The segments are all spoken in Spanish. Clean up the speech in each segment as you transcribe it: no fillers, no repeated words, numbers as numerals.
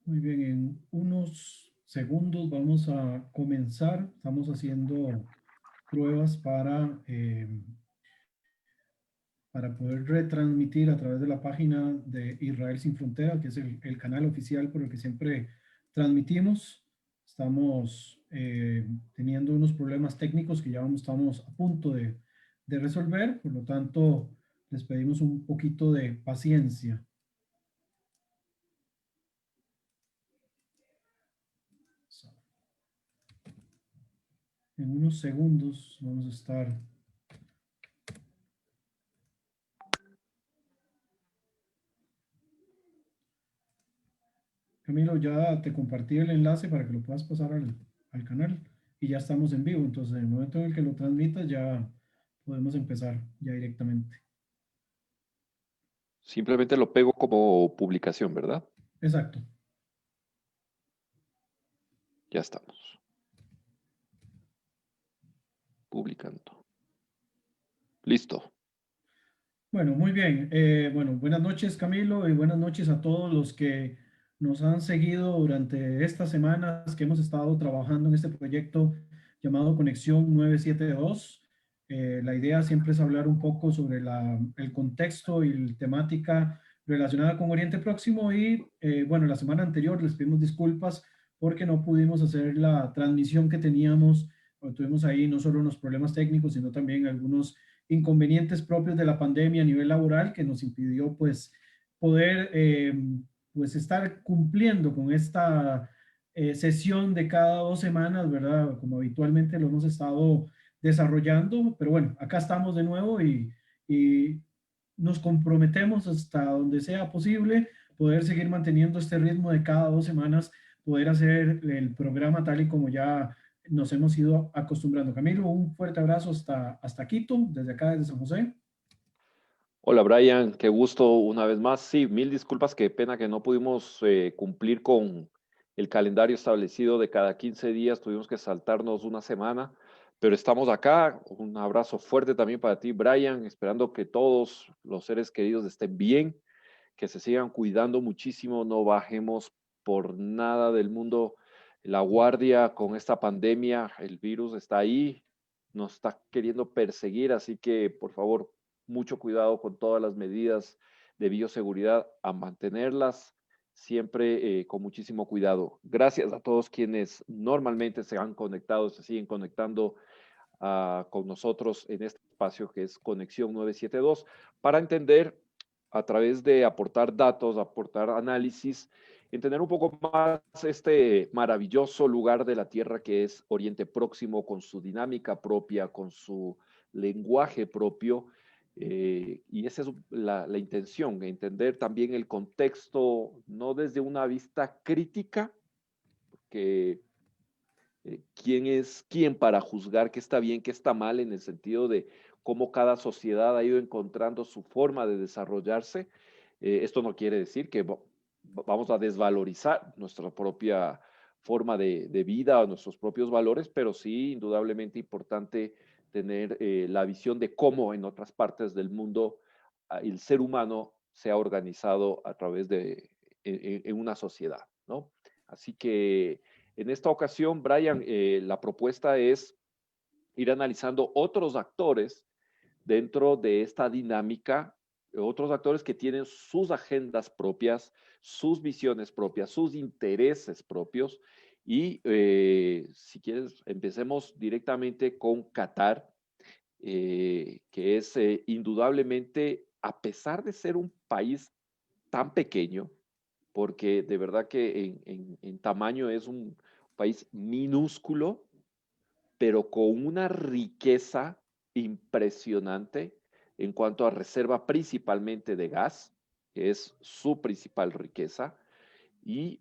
Muy bien, en unos segundos vamos a comenzar. Estamos haciendo pruebas para poder retransmitir a través de la página de Israel Sin Frontera, que es el canal oficial por el que siempre transmitimos. Estamos teniendo unos problemas técnicos que ya estamos a punto de resolver, por lo tanto, les pedimos un poquito de paciencia. En unos segundos vamos a estar. Camilo, ya te compartí el enlace para que lo puedas pasar al canal y ya estamos en vivo. Entonces, en el momento en el que lo transmitas, ya podemos empezar ya directamente. Simplemente lo pego como publicación, ¿verdad? Exacto. Ya estamos. Publicando. Listo. Bueno, muy bien. Bueno, buenas noches, Camilo, y buenas noches a todos los que nos han seguido durante estas semanas que hemos estado trabajando en este proyecto llamado Conexión 972. La idea siempre es hablar un poco sobre el contexto y la temática relacionada con Oriente Próximo y, bueno, la semana anterior les pedimos disculpas porque no pudimos hacer la transmisión que teníamos, o tuvimos ahí no solo unos problemas técnicos, sino también algunos inconvenientes propios de la pandemia a nivel laboral que nos impidió pues poder pues estar cumpliendo con esta sesión de cada 2 semanas, ¿verdad? Como habitualmente lo hemos estado desarrollando, pero bueno, acá estamos de nuevo y nos comprometemos hasta donde sea posible poder seguir manteniendo este ritmo de cada 2 semanas, poder hacer el programa tal y como ya nos hemos ido acostumbrando. Camilo, un fuerte abrazo hasta Quito, desde acá, desde San José. Hola Brian, qué gusto una vez más. Sí, mil disculpas, qué pena que no pudimos cumplir con el calendario establecido de cada 15 días, tuvimos que saltarnos una semana, pero estamos acá. Un abrazo fuerte también para ti, Brian, esperando que todos los seres queridos estén bien, que se sigan cuidando muchísimo, no bajemos por nada del mundo la guardia con esta pandemia. El virus está ahí, nos está queriendo perseguir, así que por favor, mucho cuidado con todas las medidas de bioseguridad, a mantenerlas siempre con muchísimo cuidado. Gracias a todos quienes normalmente se han conectado, se siguen conectando con nosotros en este espacio que es Conexión 972 para entender a través de aportar datos, aportar análisis, entender un poco más este maravilloso lugar de la Tierra que es Oriente Próximo, con su dinámica propia, con su lenguaje propio. Y esa es la intención, entender también el contexto, no desde una vista crítica, que quién es quién para juzgar qué está bien, qué está mal, en el sentido de cómo cada sociedad ha ido encontrando su forma de desarrollarse. Esto no quiere decir que vamos a desvalorizar nuestra propia forma de vida o nuestros propios valores, pero sí, indudablemente importante tener la visión de cómo en otras partes del mundo el ser humano se ha organizado a través de en una sociedad, ¿no? Así que en esta ocasión, Brian, la propuesta es ir analizando otros actores dentro de esta dinámica, otros actores que tienen sus agendas propias, sus visiones propias, sus intereses propios. Y si quieres, empecemos directamente con Qatar, que es indudablemente, a pesar de ser un país tan pequeño, porque de verdad que en tamaño es un país minúsculo, pero con una riqueza impresionante en cuanto a reserva principalmente de gas, que es su principal riqueza, y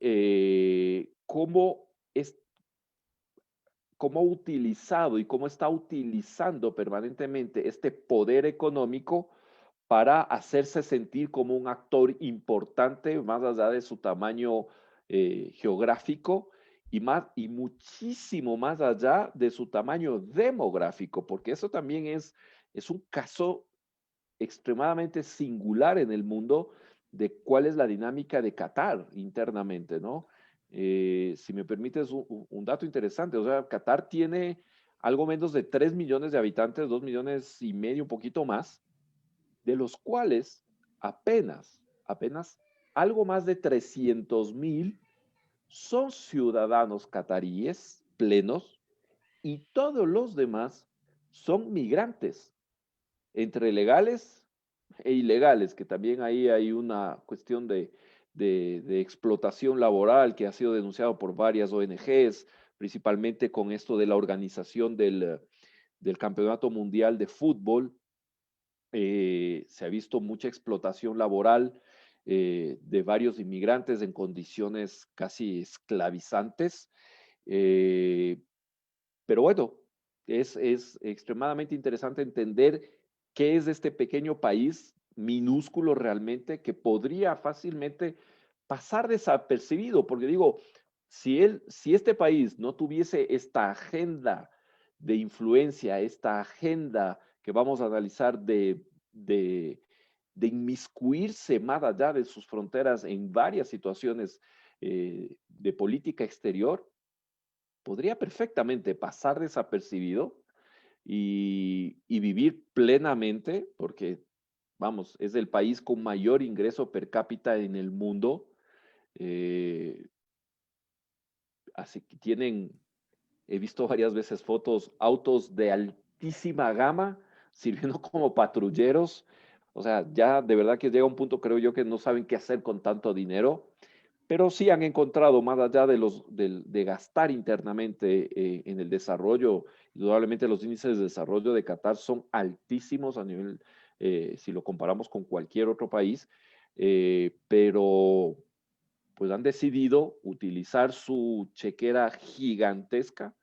cómo ha utilizado y cómo está utilizando permanentemente este poder económico para hacerse sentir como un actor importante, más allá de su tamaño geográfico y muchísimo más allá de su tamaño demográfico, porque eso también es un caso extremadamente singular en el mundo de cuál es la dinámica de Qatar internamente, ¿no? Si me permites un dato interesante, o sea, Qatar tiene algo menos de 3 millones de habitantes, 2 millones y medio, un poquito más, de los cuales apenas algo más de 300,000 son ciudadanos cataríes plenos y todos los demás son migrantes, entre legales e ilegales, que también ahí hay una cuestión de explotación laboral que ha sido denunciado por varias ONGs, principalmente con esto de la organización del Campeonato Mundial de Fútbol. Se ha visto mucha explotación laboral de varios inmigrantes en condiciones casi esclavizantes. Eh, pero bueno, es extremadamente interesante entender qué es este pequeño país minúsculo realmente que podría fácilmente pasar desapercibido, porque digo, si este país no tuviese esta agenda de influencia, esta agenda que vamos a analizar de, de inmiscuirse más allá de sus fronteras en varias situaciones de política exterior, podría perfectamente pasar desapercibido y vivir plenamente, porque, vamos, es el país con mayor ingreso per cápita en el mundo. eh, Así que he visto varias veces fotos, autos de altísima gama sirviendo como patrulleros. O sea, ya de verdad que llega un punto, creo yo, que no saben qué hacer con tanto dinero, pero sí han encontrado, más allá de gastar internamente en el desarrollo, indudablemente los índices de desarrollo de Qatar son altísimos a nivel, si lo comparamos con cualquier otro país, pero pues han decidido utilizar su chequera gigantesca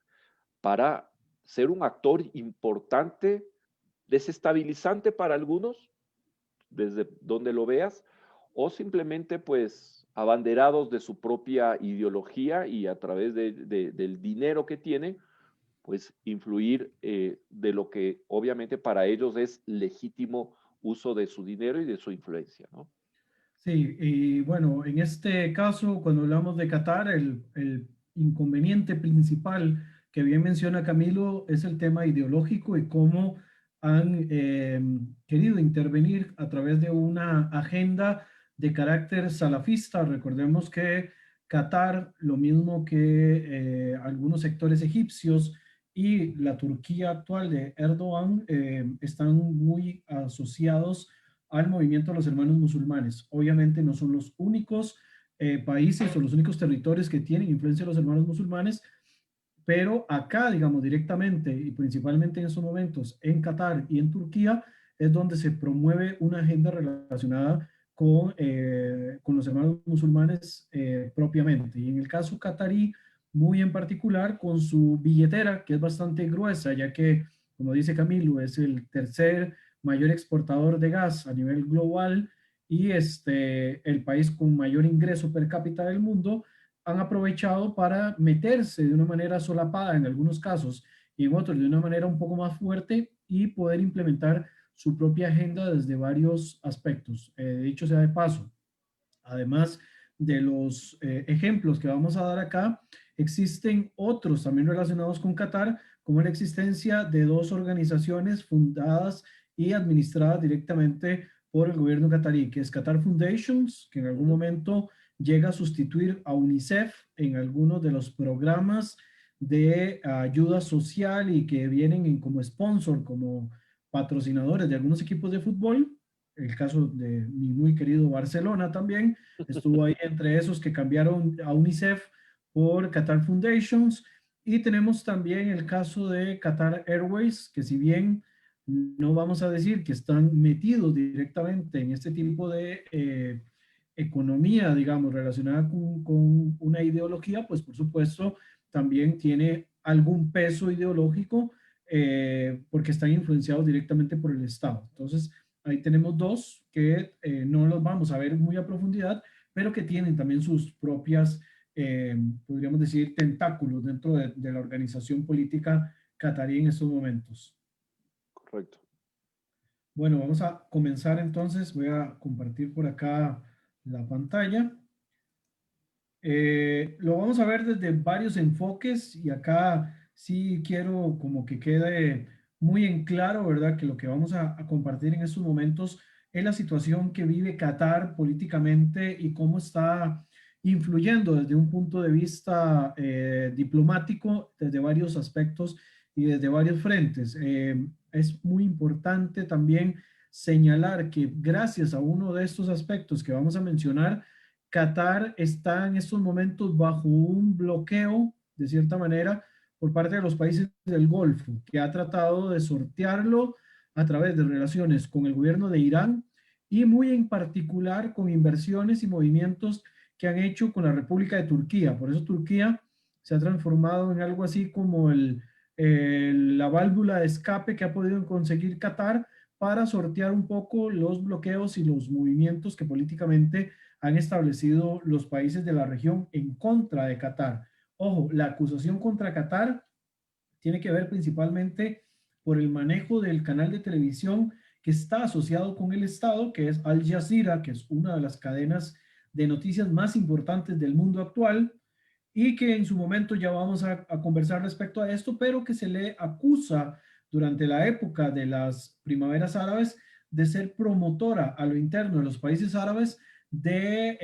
para ser un actor importante, desestabilizante para algunos, desde donde lo veas, o simplemente pues abanderados de su propia ideología y a través del dinero que tienen, pues influir de lo que obviamente para ellos es legítimo uso de su dinero y de su influencia, ¿no? Sí, y bueno, en este caso, cuando hablamos de Qatar, el inconveniente principal que bien menciona Camilo es el tema ideológico y cómo han querido intervenir a través de una agenda de carácter salafista. Recordemos que Qatar, lo mismo que algunos sectores egipcios y la Turquía actual de Erdogan, están muy asociados al movimiento de los hermanos musulmanes. Obviamente no son los únicos países o los únicos territorios que tienen influencia de los hermanos musulmanes, pero acá, digamos, directamente y principalmente en estos momentos en Qatar y en Turquía es donde se promueve una agenda relacionada con los hermanos musulmanes propiamente. Y en el caso qatarí, muy en particular con su billetera, que es bastante gruesa, ya que, como dice Camilo, es el tercer mayor exportador de gas a nivel global y el país con mayor ingreso per cápita del mundo, han aprovechado para meterse de una manera solapada en algunos casos y en otros de una manera un poco más fuerte y poder implementar su propia agenda desde varios aspectos. Dicho sea de paso, además de los ejemplos que vamos a dar acá, existen otros también relacionados con Qatar, como la existencia de dos organizaciones fundadas y administradas directamente por el gobierno qatarí, que es Qatar Foundations, que en algún momento llega a sustituir a UNICEF en algunos de los programas de ayuda social y que vienen en como sponsor, como patrocinadores de algunos equipos de fútbol. El caso de mi muy querido Barcelona también estuvo ahí entre esos que cambiaron a UNICEF por Qatar Foundations. Y tenemos también el caso de Qatar Airways, que si bien no vamos a decir que están metidos directamente en este tipo de economía, digamos, relacionada con una ideología, pues por supuesto también tiene algún peso ideológico porque están influenciados directamente por el Estado. Entonces, ahí tenemos dos que no los vamos a ver muy a profundidad, pero que tienen también sus propias, podríamos decir, tentáculos dentro de la organización política catarí en estos momentos. Correcto. Bueno, vamos a comenzar entonces. Voy a compartir por acá la pantalla. Lo vamos a ver desde varios enfoques y acá sí quiero como que quede muy en claro, ¿verdad? Que lo que vamos a compartir en estos momentos es la situación que vive Qatar políticamente y cómo está influyendo desde un punto de vista diplomático, desde varios aspectos y desde varios frentes. Es muy importante también señalar que gracias a uno de estos aspectos que vamos a mencionar, Qatar está en estos momentos bajo un bloqueo, de cierta manera, por parte de los países del Golfo, que ha tratado de sortearlo a través de relaciones con el gobierno de Irán y muy en particular con inversiones y movimientos que han hecho con la República de Turquía. Por eso Turquía se ha transformado en algo así como la válvula de escape que ha podido conseguir Qatar para sortear un poco los bloqueos y los movimientos que políticamente han establecido los países de la región en contra de Qatar. Ojo, la acusación contra Qatar tiene que ver principalmente por el manejo del canal de televisión que está asociado con el Estado, que es Al Jazeera, que es una de las cadenas de noticias más importantes del mundo actual, y que en su momento ya vamos a conversar respecto a esto, pero que se le acusa durante la época de las primaveras árabes de ser promotora a lo interno de los países árabes de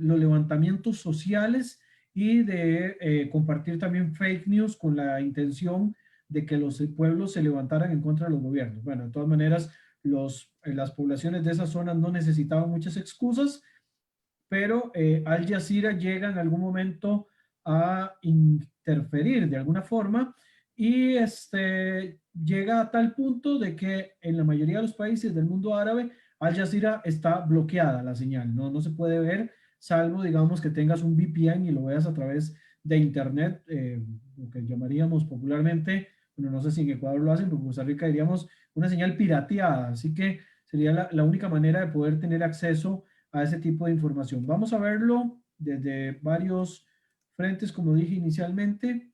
los levantamientos sociales y de compartir también fake news con la intención de que los pueblos se levantaran en contra de los gobiernos. Bueno, de todas maneras, las poblaciones de esas zonas no necesitaban muchas excusas, pero Al Jazeera llega en algún momento a interferir de alguna forma y llega a tal punto de que en la mayoría de los países del mundo árabe Al Jazeera está bloqueada la señal, no se puede ver, salvo digamos que tengas un VPN y lo veas a través de internet, lo que llamaríamos popularmente, bueno, no sé si en Ecuador lo hacen, pero en Costa Rica diríamos una señal pirateada, así que sería la única manera de poder tener acceso a ese tipo de información. Vamos a verlo desde varios frentes, como dije inicialmente,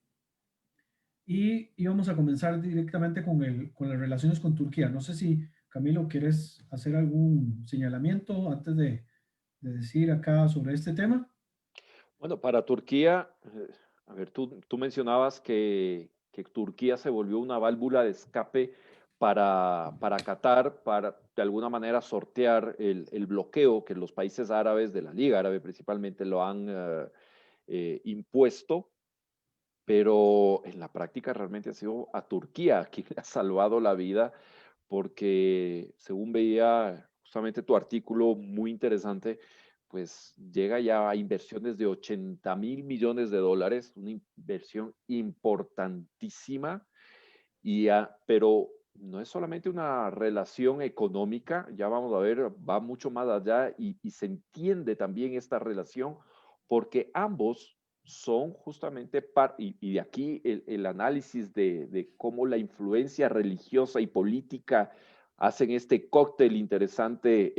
y vamos a comenzar directamente con las relaciones con Turquía. No sé si, Camilo, quieres hacer algún señalamiento antes de decir acá sobre este tema. Bueno, para Turquía, a ver, tú mencionabas que Turquía se volvió una válvula de escape para Qatar, para de alguna manera sortear el bloqueo que los países árabes, de la Liga Árabe principalmente, lo han impuesto, pero en la práctica realmente ha sido a Turquía quien le ha salvado la vida, porque según veía justamente tu artículo muy interesante, pues llega ya a inversiones de 80.000 millones de dólares, una inversión importantísima, pero no es solamente una relación económica, ya vamos a ver, va mucho más allá y se entiende también esta relación porque ambos son justamente, y de aquí el análisis de cómo la influencia religiosa y política hacen este cóctel interesante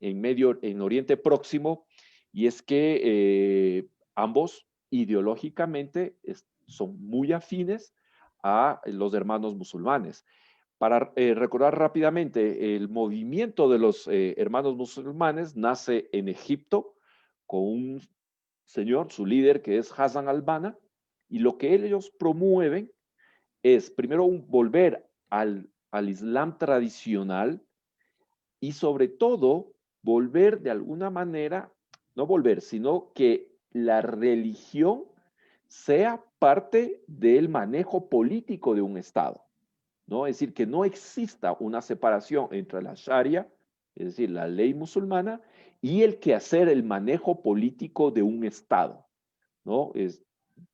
en Oriente Próximo, y es que ambos ideológicamente son muy afines a los hermanos musulmanes. Para recordar rápidamente, el movimiento de los hermanos musulmanes nace en Egipto con un señor, su líder, que es Hassan al-Banna, y lo que ellos promueven es primero volver al Islam tradicional y sobre todo volver de alguna manera, no volver, sino que la religión sea parte del manejo político de un Estado, ¿no? Es decir, que no exista una separación entre la Sharia, es decir, la ley musulmana, y el quehacer, el manejo político de un Estado, ¿no? Es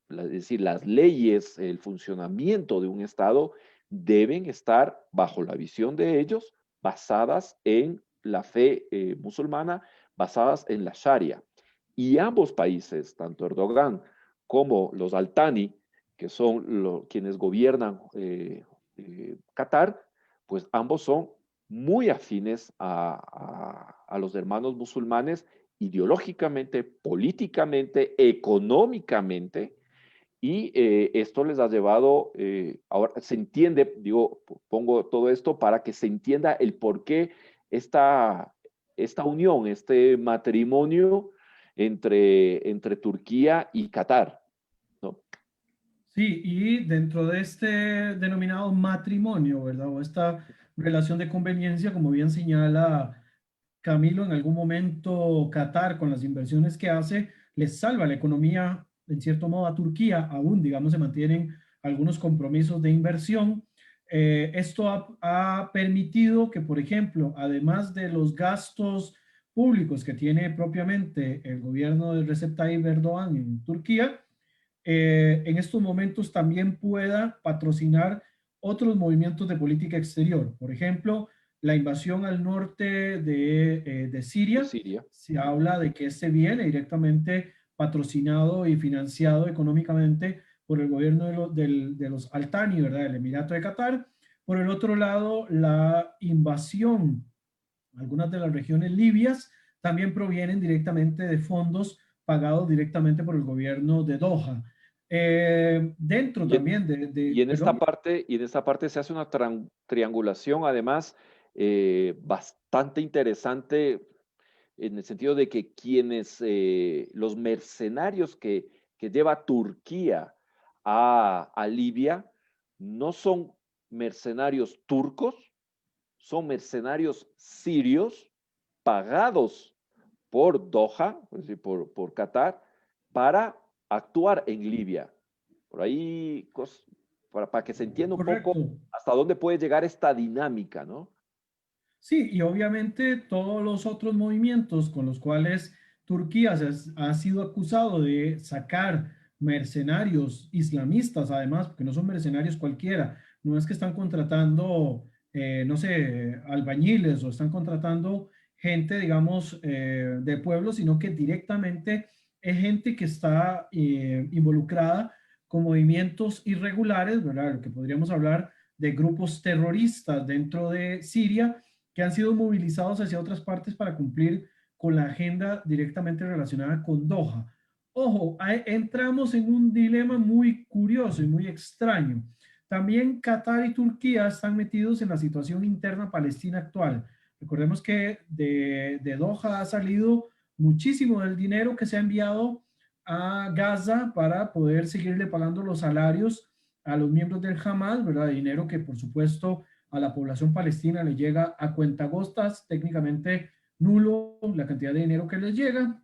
decir, las leyes, el funcionamiento de un Estado deben estar bajo la visión de ellos, basadas en la fe musulmana, basadas en la Sharia. Y ambos países, tanto Erdogan como los Altani, que son quienes gobiernan Qatar, pues ambos son muy afines a los hermanos musulmanes ideológicamente, políticamente, económicamente, y esto les ha llevado, ahora se entiende, digo, pongo todo esto para que se entienda el por qué esta unión, este matrimonio entre Turquía y Qatar, ¿no? Sí, y dentro de este denominado matrimonio, ¿verdad? O esta relación de conveniencia, como bien señala Camilo, en algún momento Qatar, con las inversiones que hace, les salva la economía, en cierto modo, a Turquía. Aún, digamos, se mantienen algunos compromisos de inversión. Esto ha permitido que, por ejemplo, además de los gastos públicos que tiene propiamente el gobierno de Recep Tayyip Erdogan en Turquía, en estos momentos también pueda patrocinar otros movimientos de política exterior. Por ejemplo, la invasión al norte de De Siria, Siria. se habla de que este viene directamente patrocinado y financiado económicamente por el gobierno de los Al Thani, ¿verdad? El Emirato de Qatar. Por el otro lado, la invasión a algunas de las regiones libias también provienen directamente de fondos pagados directamente por el gobierno de Doha. Dentro Y, también perdón. y en esta parte se hace una triangulación, además, bastante interesante en el sentido de que los mercenarios que lleva Turquía a Libia, no son mercenarios turcos, son mercenarios sirios pagados por Doha, es decir, por Qatar, para actuar en Libia. Por ahí, para que se entienda un poco Correcto. hasta dónde puede llegar esta dinámica, ¿no? Sí, y obviamente todos los otros movimientos con los cuales Turquía ha sido acusado de sacar mercenarios islamistas, además, porque no son mercenarios cualquiera, no es que están contratando, no sé, albañiles o están contratando gente, digamos, de pueblo, sino que directamente es gente que está involucrada con movimientos irregulares, ¿verdad? Lo que podríamos hablar de grupos terroristas dentro de Siria que han sido movilizados hacia otras partes para cumplir con la agenda directamente relacionada con Doha. Ojo, entramos en un dilema muy curioso y muy extraño. También Qatar y Turquía están metidos en la situación interna palestina actual. Recordemos que de Doha ha salido muchísimo del dinero que se ha enviado a Gaza para poder seguirle pagando los salarios a los miembros del Hamas, ¿verdad? Dinero que por supuesto a la población palestina le llega a cuentagostas, técnicamente nulo la cantidad de dinero que les llega.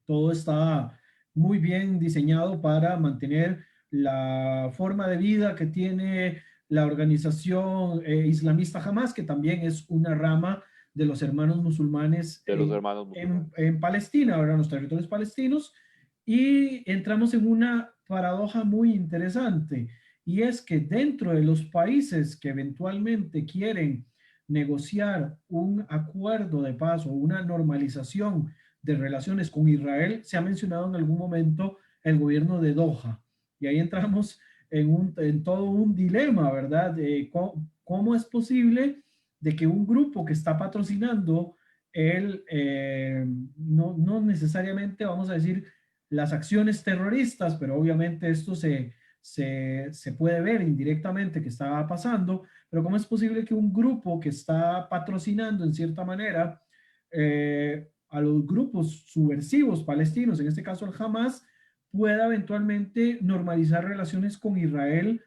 Todo está muy bien diseñado para mantener la forma de vida que tiene la organización islamista Hamas, que también es una rama de los hermanos musulmanes De los hermanos musulmanes. en Palestina, ahora en los territorios palestinos, y entramos en una paradoja muy interesante, y es que dentro de los países que eventualmente quieren negociar un acuerdo de paz o una normalización de relaciones con Israel, se ha mencionado en algún momento el gobierno de Doha. Y ahí entramos en todo un dilema, ¿verdad? De cómo es posible de que un grupo que está patrocinando no necesariamente, vamos a decir, las acciones terroristas, pero obviamente esto se puede ver indirectamente que está pasando, pero cómo es posible que un grupo que está patrocinando en cierta manera a los grupos subversivos palestinos, en este caso el Hamas, pueda eventualmente normalizar relaciones con Israel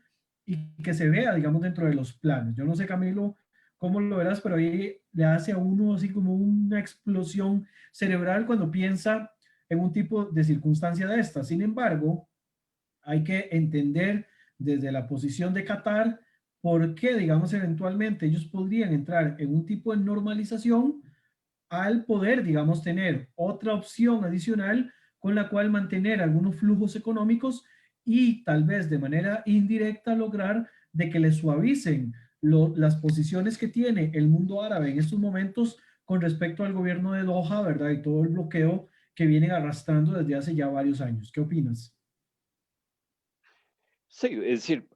y que se vea, digamos, dentro de los planes. Yo no sé, Camilo, cómo lo verás, pero ahí le hace a uno así como una explosión cerebral cuando piensa en un tipo de circunstancia de esta. Sin embargo, hay que entender desde la posición de Qatar por qué, digamos, eventualmente ellos podrían entrar en un tipo de normalización al poder, digamos, tener otra opción adicional con la cual mantener algunos flujos económicos y tal vez de manera indirecta lograr de que le suavicen las posiciones que tiene el mundo árabe en estos momentos con respecto al gobierno de Doha, ¿verdad? Y todo el bloqueo que vienen arrastrando desde hace ya varios años. ¿Qué opinas? Sí, es decir,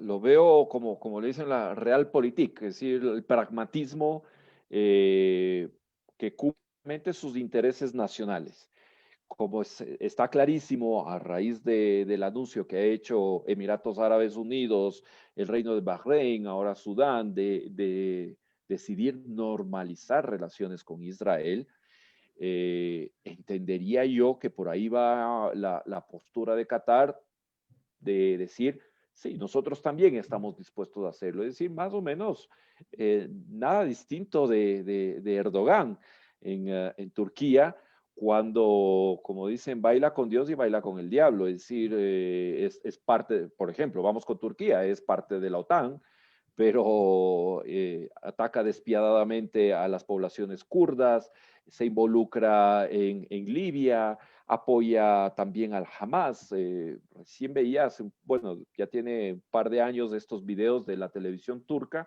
lo veo como le dicen la realpolitik, es decir, el pragmatismo que cubre sus intereses nacionales. Como está clarísimo a raíz del anuncio que ha hecho Emiratos Árabes Unidos, el Reino de Bahrein, ahora Sudán, de decidir normalizar relaciones con Israel, entendería yo que por ahí va la postura de Qatar de decir, sí, nosotros también estamos dispuestos a hacerlo. Es decir, más o menos nada distinto de Erdogan en Turquía, cuando, como dicen, baila con Dios y baila con el diablo. Es decir, es parte, por ejemplo, vamos con Turquía, es parte de la OTAN, pero ataca despiadadamente a las poblaciones kurdas, se involucra en Libia, apoya también al Hamas. Recién veía, bueno, ya tiene un par de años de estos videos de la televisión turca,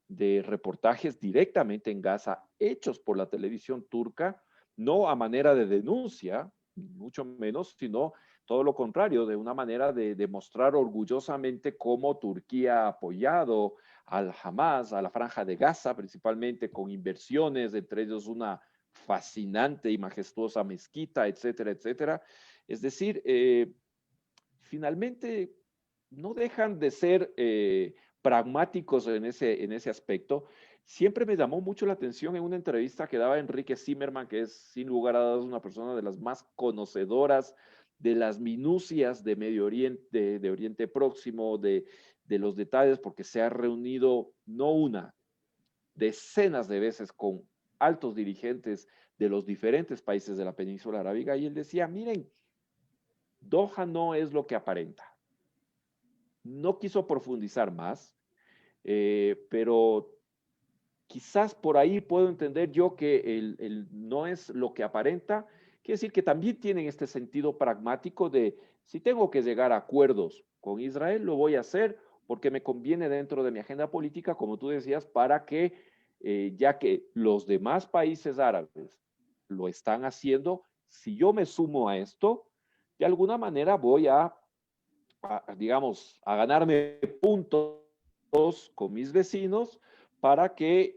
de reportajes directamente en Gaza, hechos por la televisión turca, no a manera de denuncia, mucho menos, sino todo lo contrario, de una manera de demostrar orgullosamente cómo Turquía ha apoyado al Hamas, a la Franja de Gaza, principalmente con inversiones, entre ellos una fascinante y majestuosa mezquita, etcétera, etcétera. Es decir, finalmente no dejan de ser pragmáticos en ese aspecto. Siempre me llamó mucho la atención en una entrevista que daba Enrique Zimmerman, que es sin lugar a dudas una persona de las más conocedoras de las minucias de Medio Oriente, de Oriente Próximo, de los detalles, porque se ha reunido no una, decenas de veces con altos dirigentes de los diferentes países de la península arábiga, y él decía, miren, Doha no es lo que aparenta. No quiso profundizar más, pero quizás por ahí puedo entender yo que no es lo que aparenta, quiere decir que también tienen este sentido pragmático de si tengo que llegar a acuerdos con Israel, lo voy a hacer porque me conviene dentro de mi agenda política, como tú decías, para que, ya que los demás países árabes lo están haciendo, si yo me sumo a esto, de alguna manera voy digamos, a ganarme puntos con mis vecinos para que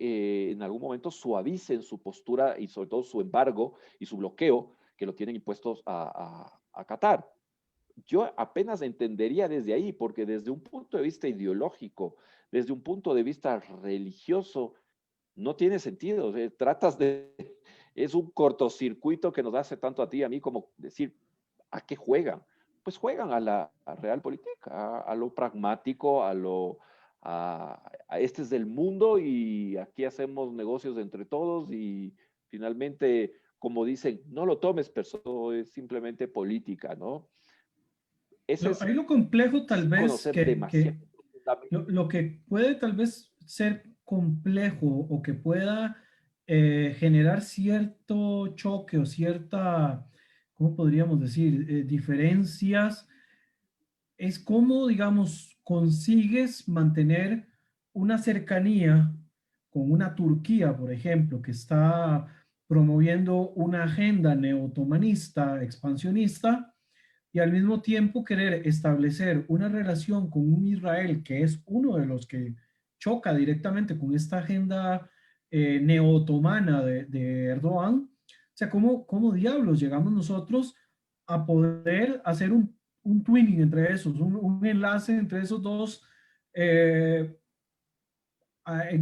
en algún momento suavicen su postura y sobre todo su embargo y su bloqueo que lo tienen impuestos a Qatar. Yo apenas entendería desde ahí, porque desde un punto de vista ideológico, desde un punto de vista religioso, no tiene sentido. O sea, es un cortocircuito que nos hace tanto a ti y a mí como decir, ¿a qué juegan? Pues juegan a la realpolitik, a lo pragmático, a este es del mundo y aquí hacemos negocios entre todos y finalmente, como dicen, no lo tomes personal, es simplemente política, ¿no? Ese es Ahí lo complejo tal vez conocer demasiado. lo que puede tal vez ser complejo o que pueda generar cierto choque o cierta, ¿cómo podríamos decir? Diferencias, es cómo, digamos, consigues mantener una cercanía con una Turquía, por ejemplo, que está promoviendo una agenda neotomanista, expansionista, y al mismo tiempo querer establecer una relación con un Israel que es uno de los que choca directamente con esta agenda neo-otomana de Erdogan. O sea, ¿cómo diablos llegamos nosotros a poder hacer un twinning entre esos, un enlace entre esos dos eh,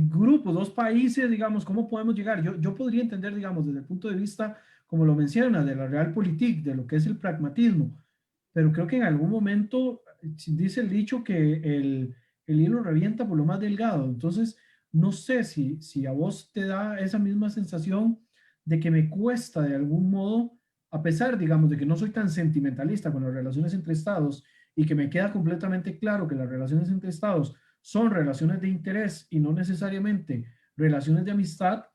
grupos, dos países, digamos, ¿cómo podemos llegar? Yo podría entender, digamos, desde el punto de vista, como lo menciona, de la realpolitik, de lo que es el pragmatismo, pero creo que en algún momento dice el dicho que el hilo revienta por lo más delgado. Entonces, no sé si a vos te da esa misma sensación de que me cuesta de algún modo, a pesar, digamos, de que no soy tan sentimentalista con las relaciones entre estados y que me queda completamente claro que las relaciones entre estados son relaciones de interés y no necesariamente relaciones de amistad,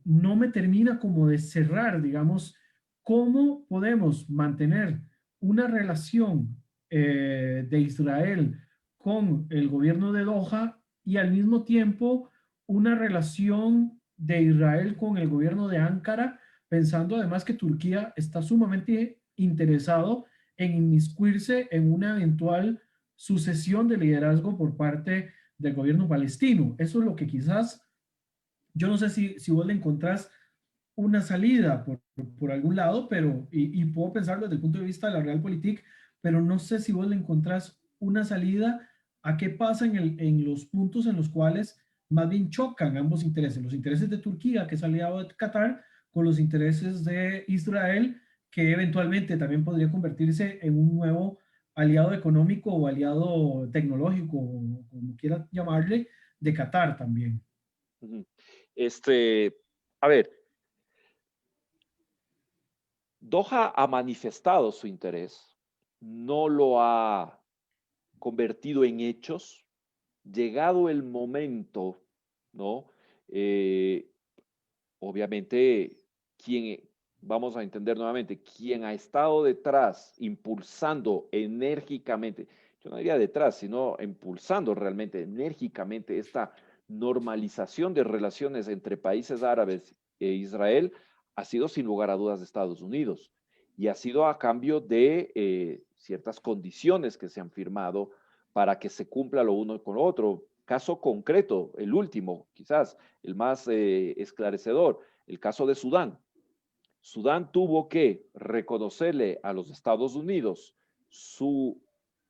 no me termina como de cerrar, digamos, cómo podemos mantener una relación de Israel con el gobierno de Doha y al mismo tiempo una relación de Israel con el gobierno de Ankara, pensando además que Turquía está sumamente interesado en inmiscuirse en una eventual sucesión de liderazgo por parte del gobierno palestino. Eso es lo que quizás, yo no sé si vos le encontrás una salida por algún lado, pero, y puedo pensarlo desde el punto de vista de la realpolitik, pero no sé si vos le encontrás una salida a qué pasa en los puntos en los cuales más bien chocan ambos intereses, los intereses de Turquía, que es aliado de Qatar, con los intereses de Israel, que eventualmente también podría convertirse en un nuevo aliado económico o aliado tecnológico, como quiera llamarle, de Qatar también. Ujú. Este, a ver, Doha ha manifestado su interés, no lo ha convertido en hechos. Llegado el momento, ¿no? Eh, obviamente, quien, vamos a entender nuevamente, quien ha estado detrás, impulsando enérgicamente, yo no diría detrás, sino impulsando realmente enérgicamente esta normalización de relaciones entre países árabes e Israel, ha sido sin lugar a dudas de Estados Unidos. Y ha sido a cambio de ciertas condiciones que se han firmado para que se cumpla lo uno con lo otro. Caso concreto, el último, quizás el más esclarecedor, el caso de Sudán. Sudán tuvo que reconocerle a los Estados Unidos su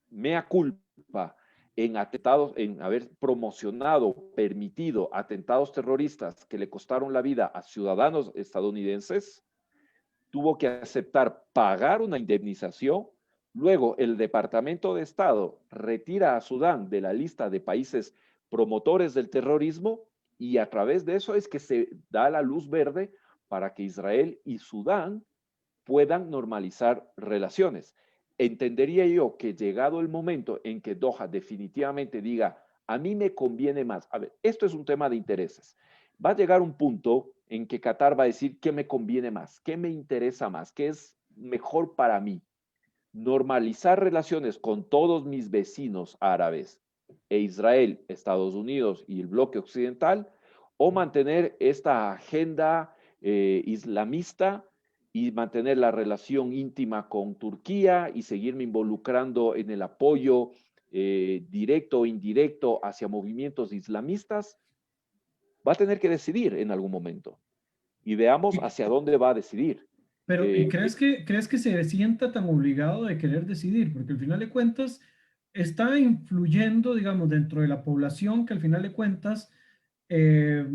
mea culpa en atentados, en haber promocionado, permitido atentados terroristas que le costaron la vida a ciudadanos estadounidenses, tuvo que aceptar pagar una indemnización. Luego, el Departamento de Estado retira a Sudán de la lista de países promotores del terrorismo y a través de eso es que se da la luz verde para que Israel y Sudán puedan normalizar relaciones. Entendería yo que llegado el momento en que Doha definitivamente diga, a mí me conviene más, a ver, esto es un tema de intereses, va a llegar un punto en que Qatar va a decir qué me conviene más, qué me interesa más, qué es mejor para mí. Normalizar relaciones con todos mis vecinos árabes e Israel, Estados Unidos y el bloque occidental, o mantener esta agenda islamista y mantener la relación íntima con Turquía y seguirme involucrando en el apoyo directo o indirecto hacia movimientos islamistas, va a tener que decidir en algún momento. Y veamos Y- hacia dónde va a decidir. Pero, ¿y Eh, crees que se sienta tan obligado de querer decidir? Porque al final de cuentas está influyendo, digamos, dentro de la población que al final de cuentas eh,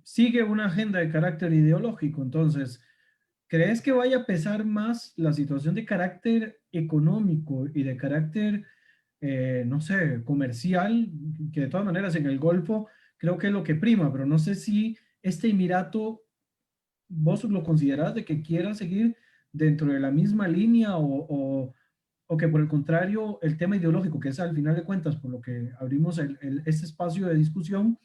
sigue una agenda de carácter ideológico. Entonces, ¿crees que vaya a pesar más la situación de carácter económico y de carácter, no sé, comercial, que de todas maneras en el Golfo creo que es lo que prima, pero no sé si este Emirato vos lo considerás de que quiera seguir dentro de la misma línea o que por el contrario el tema ideológico, que es al final de cuentas por lo que abrimos este espacio de discusión,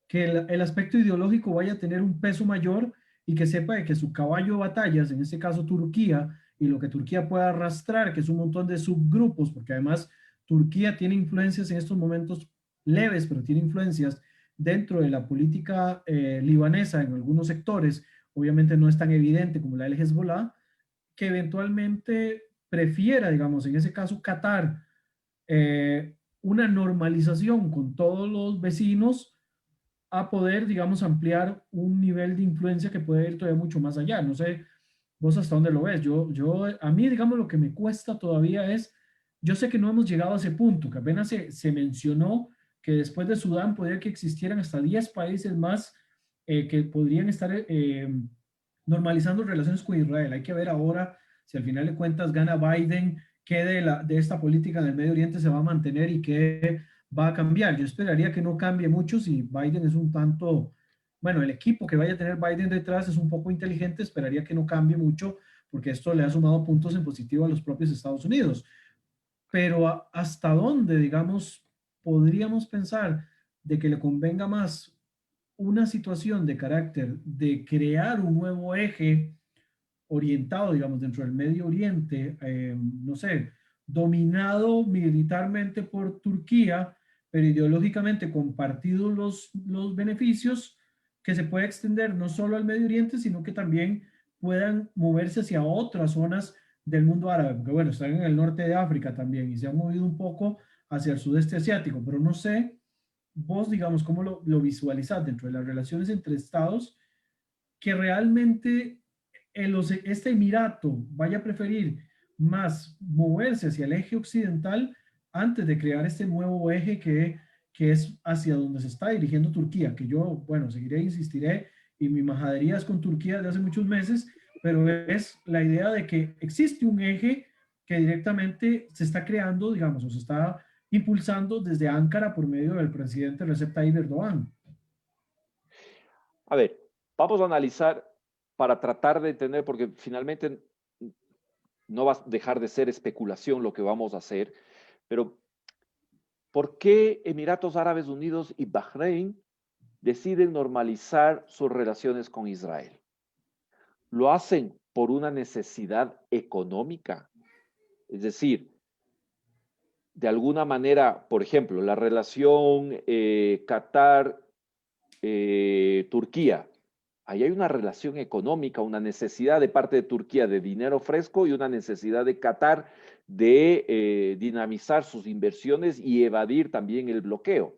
que el aspecto ideológico vaya a tener un peso mayor y que sepa de que su caballo de batallas, en este caso Turquía, y lo que Turquía pueda arrastrar, que es un montón de subgrupos, porque además Turquía tiene influencias en estos momentos leves, pero tiene influencias dentro de la política libanesa en algunos sectores, obviamente no es tan evidente como la del Hezbollah, que eventualmente prefiera, digamos, en ese caso Qatar, una normalización con todos los vecinos a poder, digamos, ampliar un nivel de influencia que puede ir todavía mucho más allá. No sé vos hasta dónde lo ves. A mí, digamos, lo que me cuesta todavía es, yo sé que no hemos llegado a ese punto, que apenas se mencionó que después de Sudán podría que existieran hasta 10 países más que podrían estar normalizando relaciones con Israel. Hay que ver ahora si al final de cuentas gana Biden, qué de esta política en el Medio Oriente se va a mantener y qué va a cambiar. Yo esperaría que no cambie mucho si Biden es un tanto, bueno, el equipo que vaya a tener Biden detrás es un poco inteligente, esperaría que no cambie mucho porque esto le ha sumado puntos en positivo a los propios Estados Unidos. Pero hasta dónde, digamos, podríamos pensar de que le convenga más una situación de carácter de crear un nuevo eje orientado, digamos, dentro del Medio Oriente, no sé, dominado militarmente por Turquía, pero ideológicamente compartidos los beneficios, que se puede extender no solo al Medio Oriente, sino que también puedan moverse hacia otras zonas del mundo árabe, porque bueno, están en el norte de África también y se han movido un poco hacia el sudeste asiático, pero no sé, vos, digamos, cómo lo visualizás dentro de las relaciones entre estados que realmente este Emirato vaya a preferir más moverse hacia el eje occidental antes de crear este nuevo eje que es hacia donde se está dirigiendo Turquía, que yo, bueno, seguiré, insistiré y mi majadería es con Turquía desde hace muchos meses, pero es la idea de que existe un eje que directamente se está creando, digamos, o se está impulsando desde Ankara por medio del presidente Recep Tayyip Erdogan. A ver, vamos a analizar para tratar de entender, porque finalmente no va a dejar de ser especulación lo que vamos a hacer, pero ¿por qué Emiratos Árabes Unidos y Bahrein deciden normalizar sus relaciones con Israel? Lo hacen por una necesidad económica, es decir, de alguna manera, por ejemplo, la relación Qatar-Turquía, ahí hay una relación económica, una necesidad de parte de Turquía de dinero fresco y una necesidad de Qatar de dinamizar sus inversiones y evadir también el bloqueo.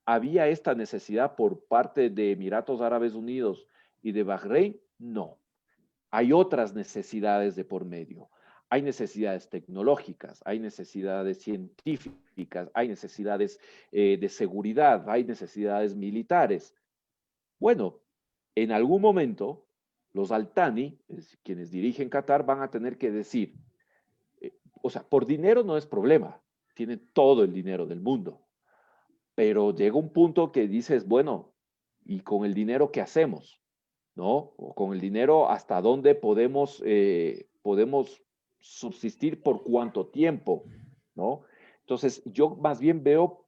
¿Había esta necesidad por parte de Emiratos Árabes Unidos y de Bahrein? No. Hay otras necesidades de por medio. Hay necesidades tecnológicas, hay necesidades científicas, hay necesidades de seguridad, hay necesidades militares. Bueno, en algún momento los Al-Thani, quienes dirigen Qatar, van a tener que decir, o sea, por dinero no es problema, tienen todo el dinero del mundo, pero llega un punto que dices, bueno, ¿y con el dinero qué hacemos? ¿No? O con el dinero, ¿hasta dónde podemos subsistir por cuánto tiempo? ¿No? Entonces, yo más bien veo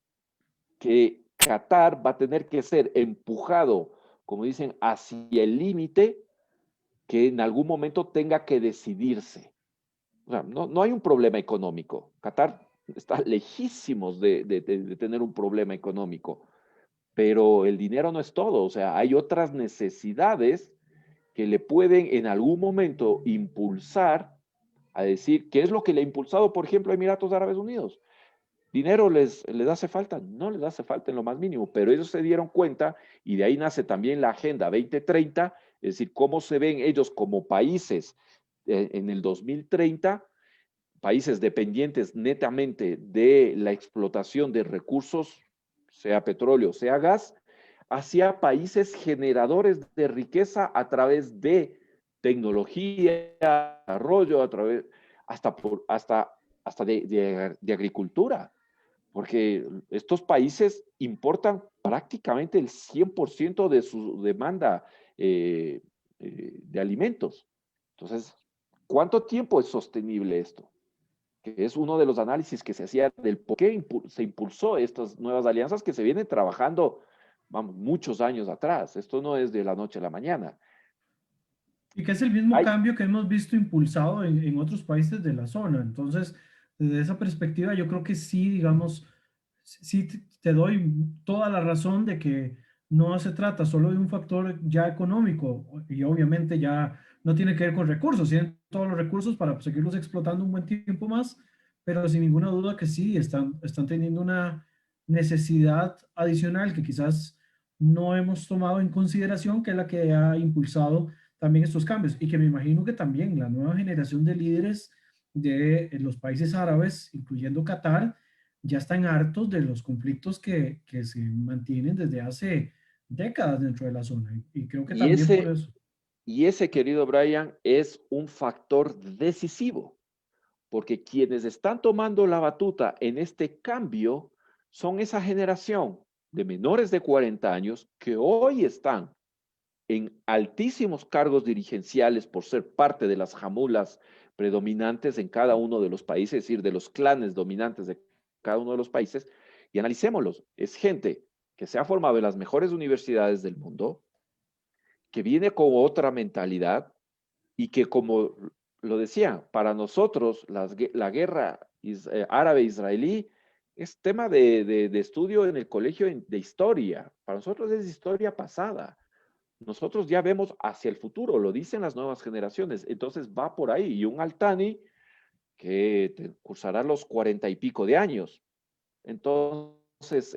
que Qatar va a tener que ser empujado, como dicen, hacia el límite que en algún momento tenga que decidirse. O sea, no hay un problema económico. Qatar está lejísimos de tener un problema económico, pero el dinero no es todo. O sea, hay otras necesidades que le pueden en algún momento impulsar a decir, ¿qué es lo que le ha impulsado, por ejemplo, a Emiratos Árabes Unidos? ¿Dinero les hace falta? No les hace falta en lo más mínimo, pero ellos se dieron cuenta y de ahí nace también la Agenda 2030, es decir, cómo se ven ellos como países en el 2030, países dependientes netamente de la explotación de recursos, sea petróleo, sea gas, hacia países generadores de riqueza a través de tecnología, desarrollo, a través, hasta de agricultura, porque estos países importan prácticamente el 100% de su demanda de alimentos. Entonces, ¿cuánto tiempo es sostenible esto? Que es uno de los análisis que se hacía del por qué se impulsó estas nuevas alianzas que se vienen trabajando, vamos, muchos años atrás. Esto no es de la noche a la mañana. Y que es el mismo Hay, cambio que hemos visto impulsado en otros países de la zona. Entonces, desde esa perspectiva, yo creo que sí, digamos, sí te doy toda la razón de que no se trata solo de un factor ya económico y obviamente ya no tiene que ver con recursos, tienen todos los recursos para seguirlos explotando un buen tiempo más, pero sin ninguna duda que sí, están teniendo una necesidad adicional que quizás no hemos tomado en consideración, que es la que ha impulsado también estos cambios y que me imagino que también la nueva generación de líderes de los países árabes, incluyendo Qatar, ya están hartos de los conflictos que se mantienen desde hace décadas dentro de la zona. Y creo que y, también por ese, eso. y ese, querido Brian, es un factor decisivo, porque quienes están tomando la batuta en este cambio son esa generación de menores de 40 años que hoy están en altísimos cargos dirigenciales por ser parte de las jamulas predominantes en cada uno de los países, es decir, de los clanes dominantes de cada uno de los países, y analicémoslos. Es gente que se ha formado en las mejores universidades del mundo, que viene con otra mentalidad y que, como lo decía, para nosotros la guerra árabe-israelí es tema de estudio en el colegio de historia. Para nosotros es historia pasada. Nosotros ya vemos hacia el futuro, lo dicen las nuevas generaciones, entonces va por ahí. Y un Altani que cursará los 40 y pico de años. Entonces,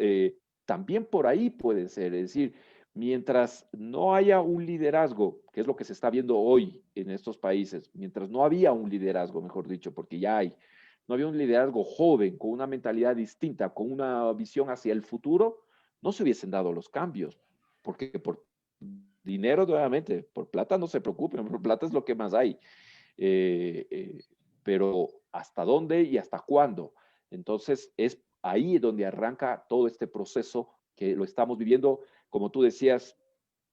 también por ahí puede ser, es decir, mientras no haya un liderazgo, que es lo que se está viendo hoy en estos países, mientras no había un liderazgo, mejor dicho, porque ya hay, no había un liderazgo joven, con una mentalidad distinta, con una visión hacia el futuro, no se hubiesen dado los cambios, porque dinero nuevamente, por plata no se preocupen, por plata es lo que más hay. Eh, eh, pero ¿hasta dónde y hasta cuándo? Entonces es ahí donde arranca todo este proceso que lo estamos viviendo, como tú decías,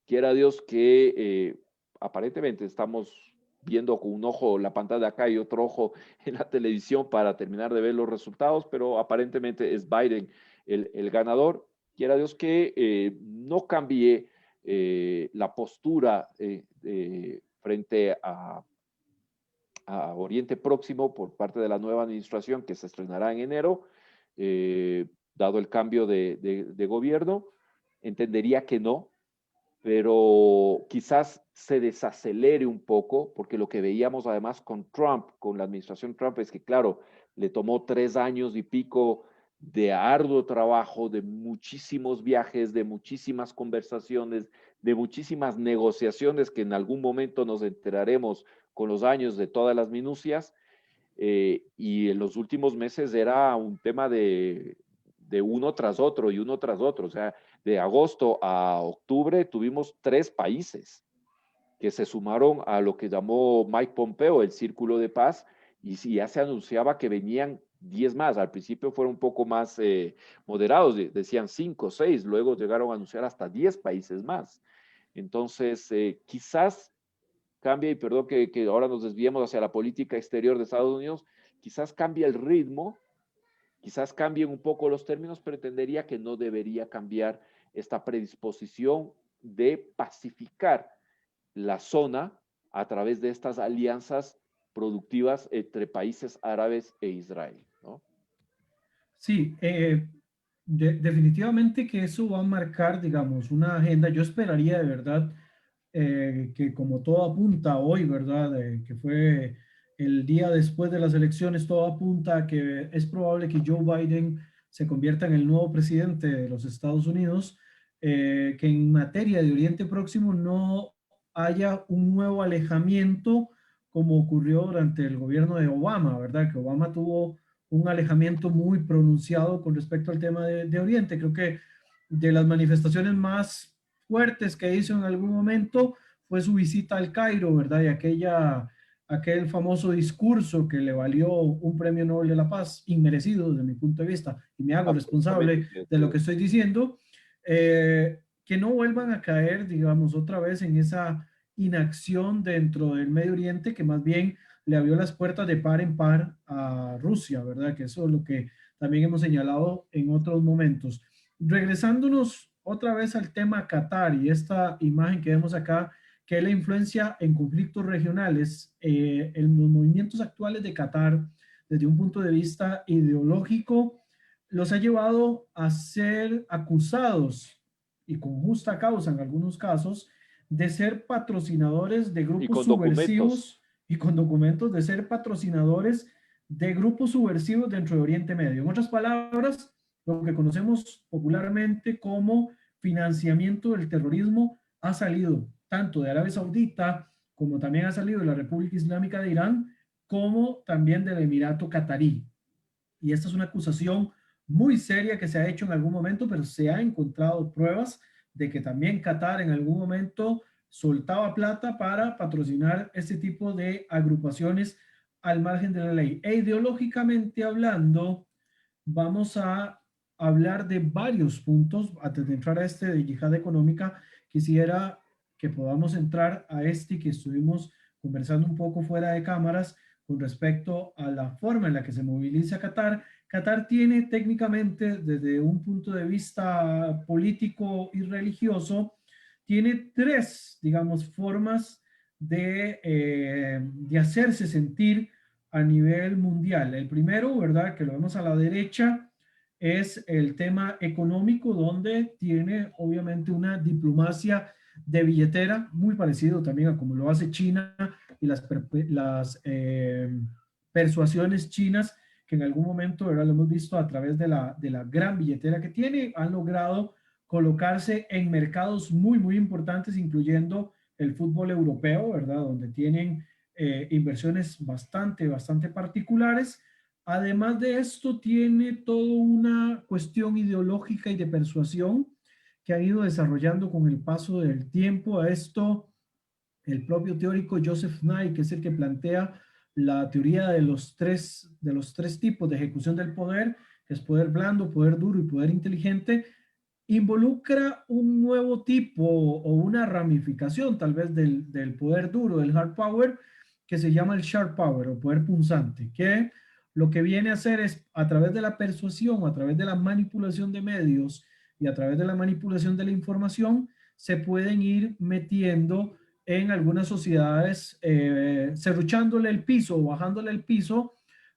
quiera Dios que aparentemente estamos viendo con un ojo la pantalla de acá y otro ojo en la televisión para terminar de ver los resultados, pero aparentemente es Biden el ganador. Quiera Dios que no cambie la postura frente a Oriente Próximo por parte de la nueva administración que se estrenará en enero, dado el cambio de gobierno. Entendería que no, pero quizás se desacelere un poco, porque lo que veíamos además con Trump, con la administración Trump, es que, claro, le tomó 3 años y pico de arduo trabajo, de muchísimos viajes, de muchísimas conversaciones, de muchísimas negociaciones que en algún momento nos enteraremos con los años de todas las minucias, y en los últimos meses era un tema de uno tras otro y uno tras otro. O sea, de agosto a octubre tuvimos 3 países que se sumaron a lo que llamó Mike Pompeo el Círculo de Paz, y si ya se anunciaba que venían 10 más. Al principio fueron un poco más moderados, decían 5 o 6, luego llegaron a anunciar hasta 10 países más. Entonces, quizás cambia, y perdón que ahora nos desviemos hacia la política exterior de Estados Unidos, quizás cambia el ritmo, quizás cambien un poco los términos, pero entendería que no debería cambiar esta predisposición de pacificar la zona a través de estas alianzas productivas entre países árabes e Israel, ¿no? Sí, definitivamente que eso va a marcar, digamos, una agenda. Yo esperaría de verdad que como todo apunta hoy, ¿verdad? Que fue el día después de las elecciones, todo apunta a que es probable que Joe Biden se convierta en el nuevo presidente de los Estados Unidos, que en materia de Oriente Próximo no haya un nuevo alejamiento como ocurrió durante el gobierno de Obama, ¿verdad? Que Obama tuvo un alejamiento muy pronunciado con respecto al tema de Oriente. Creo que de las manifestaciones más fuertes que hizo en algún momento fue su visita al Cairo, ¿verdad? Y aquel famoso discurso que le valió un premio Nobel de la Paz, inmerecido desde mi punto de vista, y me hago Absolutamente, responsable de lo que estoy diciendo, que no vuelvan a caer, digamos, otra vez en esa inacción dentro del Medio Oriente, que más bien le abrió las puertas de par en par a Rusia, ¿verdad? Que eso es lo que también hemos señalado en otros momentos. Regresándonos otra vez al tema Qatar y esta imagen que vemos acá, que es la influencia en conflictos regionales, en los movimientos actuales de Qatar, desde un punto de vista ideológico, los ha llevado a ser acusados, y con justa causa en algunos casos, de ser patrocinadores de y grupos con documentos. subversivos y con documentos de ser patrocinadores de grupos subversivos dentro de Oriente Medio. En otras palabras, lo que conocemos popularmente como financiamiento del terrorismo ha salido tanto de Arabia Saudita como también ha salido de la República Islámica de Irán, como también del Emirato Qatarí. Y esta es una acusación muy seria que se ha hecho en algún momento, pero se ha encontrado pruebas de que también Qatar en algún momento soltaba plata para patrocinar este tipo de agrupaciones al margen de la ley. E ideológicamente hablando, vamos a hablar de varios puntos. Antes de entrar a este de yihad económica, quisiera que podamos entrar a este que estuvimos conversando un poco fuera de cámaras con respecto a la forma en la que se moviliza Qatar. Qatar tiene técnicamente, desde un punto de vista político y religioso, tiene tres, digamos, formas de hacerse sentir a nivel mundial. El primero, ¿verdad? Que lo vemos a la derecha, es el tema económico, donde tiene obviamente una diplomacia de billetera, muy parecido también a como lo hace China y las persuasiones chinas, que en algún momento, ¿verdad? Lo hemos visto a través de la gran billetera que tiene, han logrado colocarse en mercados muy, muy importantes, incluyendo el fútbol europeo, ¿verdad? Donde tienen inversiones bastante, bastante particulares. Además de esto, tiene toda una cuestión ideológica y de persuasión que han ido desarrollando con el paso del tiempo. A esto, el propio teórico Joseph Nye, que es el que plantea la teoría de los tres tipos de ejecución del poder, que es poder blando, poder duro y poder inteligente, involucra un nuevo tipo o una ramificación tal vez del poder duro, del hard power, que se llama el sharp power o poder punzante, que lo que viene a hacer es a través de la persuasión, a través de la manipulación de medios y a través de la manipulación de la información, se pueden ir metiendo en algunas sociedades, cerruchándole el piso o bajándole el piso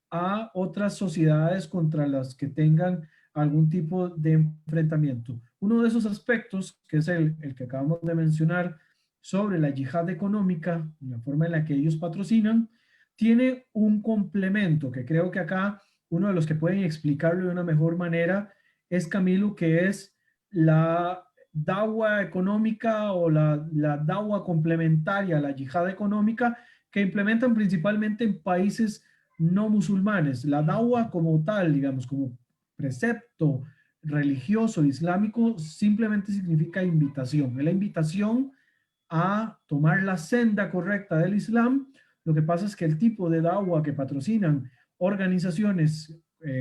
a otras sociedades contra las que tengan algún tipo de enfrentamiento. Uno de esos aspectos, que es el que acabamos de mencionar sobre la yihad económica, la forma en la que ellos patrocinan, tiene un complemento que creo que acá uno de los que pueden explicarlo de una mejor manera es Camilo, que es la dawa económica o la dawa complementaria a la yihad económica que implementan principalmente en países no musulmanes. La dawa como tal, digamos, como precepto religioso islámico, simplemente significa invitación. Es la invitación a tomar la senda correcta del Islam. Lo que pasa es que el tipo de dawa que patrocinan organizaciones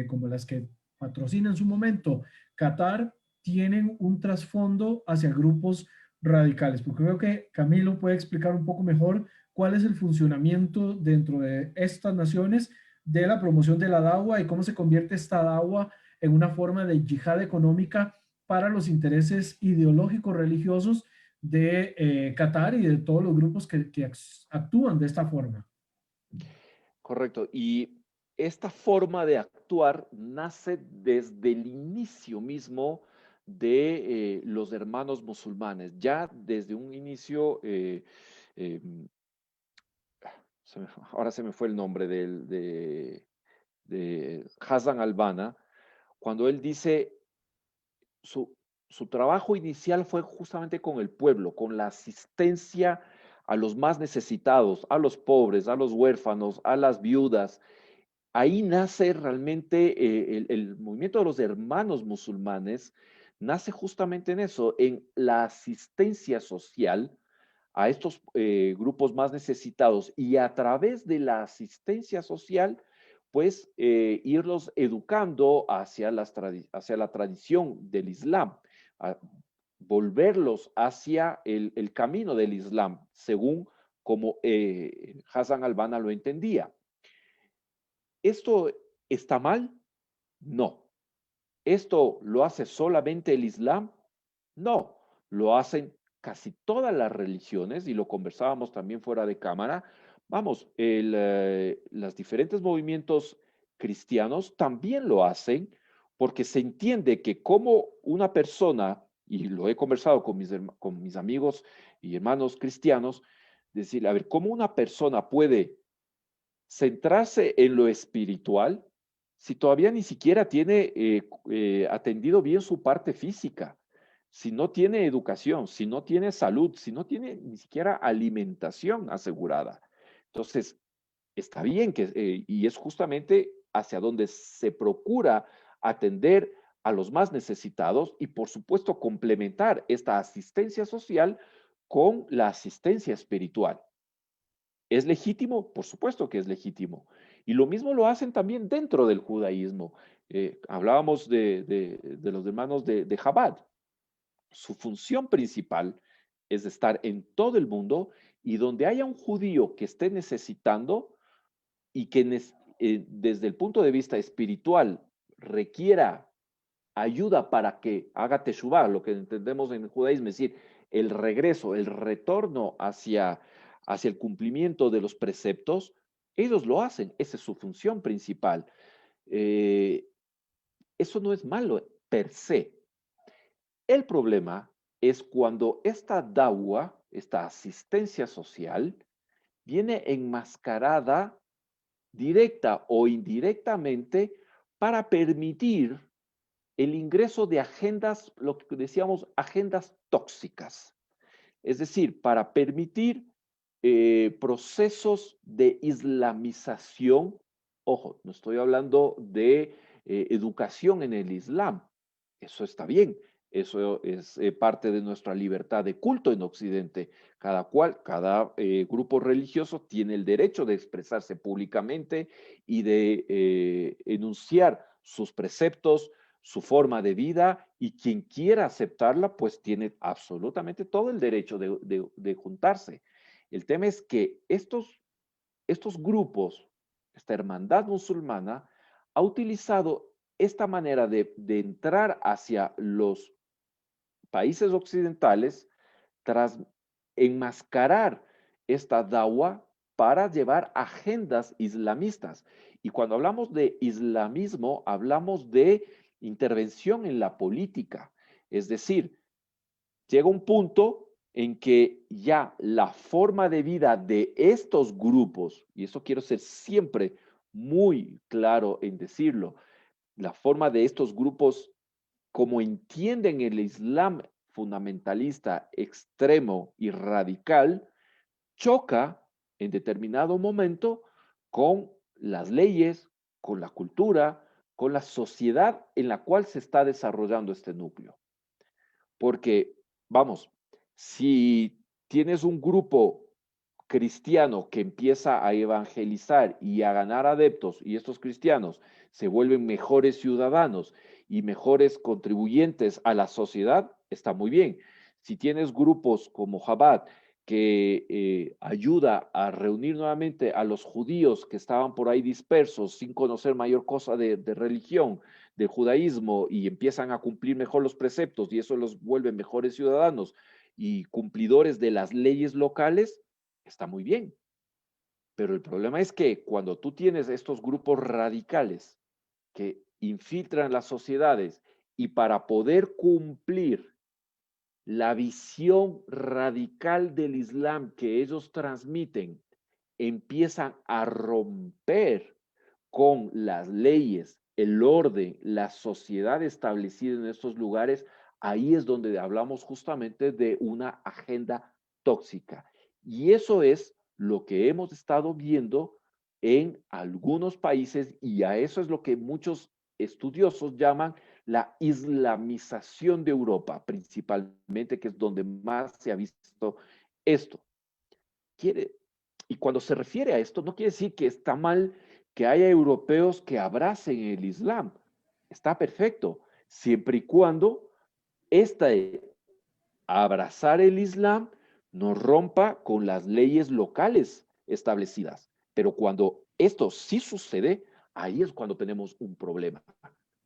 como las que patrocina en su momento Qatar tienen un trasfondo hacia grupos radicales. Porque creo que Camilo puede explicar un poco mejor cuál es el funcionamiento dentro de estas naciones de la promoción de la dawa y cómo se convierte esta dawa en una forma de yihad económica para los intereses ideológicos religiosos de Qatar y de todos los grupos que actúan de esta forma. Correcto. Y esta forma de actuar nace desde el inicio mismo de los hermanos musulmanes. Ya desde un inicio, eh, ahora se me fue el nombre de Hassan al-Banna, cuando él dice su, su trabajo inicial fue justamente con el pueblo, con la asistencia a los más necesitados, a los pobres, a los huérfanos, a las viudas. Ahí nace realmente el movimiento de los hermanos musulmanes, nace justamente en eso, en la asistencia social a estos grupos más necesitados y a través de la asistencia social, pues irlos educando hacia la tradición del Islam, a volverlos hacia el camino del Islam, según como Hassan al-Banna lo entendía. ¿Esto está mal? No. ¿Esto lo hace solamente el Islam? No, lo hacen casi todas las religiones y lo conversábamos también fuera de cámara. Vamos, los diferentes movimientos cristianos también lo hacen porque se entiende que como una persona, y lo he conversado con mis amigos y hermanos cristianos, decir, a ver, ¿cómo una persona puede centrarse en lo espiritual si todavía ni siquiera tiene atendido bien su parte física, si no tiene educación, si no tiene salud, si no tiene ni siquiera alimentación asegurada? Entonces, está bien y es justamente hacia donde se procura atender a los más necesitados y, por supuesto, complementar esta asistencia social con la asistencia espiritual. ¿Es legítimo? Por supuesto que es legítimo. Y lo mismo lo hacen también dentro del judaísmo. Hablábamos de los hermanos de Chabad. Su función principal es estar en todo el mundo y donde haya un judío que esté necesitando y que desde el punto de vista espiritual requiera ayuda para que haga teshuvah, lo que entendemos en el judaísmo, es decir, el regreso, el retorno hacia el cumplimiento de los preceptos, ellos lo hacen, esa es su función principal. Eh, Eso no es malo per se. El problema es cuando esta dawa, esta asistencia social, viene enmascarada directa o indirectamente para permitir el ingreso de agendas, lo que decíamos, agendas tóxicas. Es decir, para permitir procesos de islamización. Ojo, no estoy hablando de educación en el Islam. Eso está bien. Eso es parte de nuestra libertad de culto en Occidente. Cada grupo religioso tiene el derecho de expresarse públicamente y de enunciar sus preceptos, su forma de vida, y quien quiera aceptarla, pues tiene absolutamente todo el derecho de juntarse. El tema es que estos grupos, esta hermandad musulmana, ha utilizado esta manera de entrar hacia los países occidentales tras enmascarar esta dawa para llevar agendas islamistas. Y cuando hablamos de islamismo, hablamos de intervención en la política. Es decir, llega un punto en que ya la forma de vida de estos grupos, y eso quiero ser siempre muy claro en decirlo, la forma de estos grupos como entienden el Islam fundamentalista extremo y radical, choca en determinado momento con las leyes, con la cultura, con la sociedad en la cual se está desarrollando este núcleo. Porque, vamos, si tienes un grupo cristiano que empieza a evangelizar y a ganar adeptos, y estos cristianos se vuelven mejores ciudadanos y mejores contribuyentes a la sociedad, está muy bien. Si tienes grupos como Chabad que ayuda a reunir nuevamente a los judíos que estaban por ahí dispersos sin conocer mayor cosa de religión, de judaísmo, y empiezan a cumplir mejor los preceptos y eso los vuelve mejores ciudadanos y cumplidores de las leyes locales, está muy bien. Pero el problema es que cuando tú tienes estos grupos radicales que infiltran las sociedades y para poder cumplir la visión radical del Islam que ellos transmiten, empiezan a romper con las leyes, el orden, la sociedad establecida en estos lugares, ahí es donde hablamos justamente de una agenda tóxica. Y eso es lo que hemos estado viendo en algunos países y a eso es lo que muchos estudiosos llaman la islamización de Europa, principalmente, que es donde más se ha visto esto. Quiere, y cuando se refiere a esto, no quiere decir que está mal que haya europeos que abracen el Islam. Está perfecto, siempre y cuando abrazar el Islam no rompa con las leyes locales establecidas. Pero cuando esto sí sucede, ahí es cuando tenemos un problema.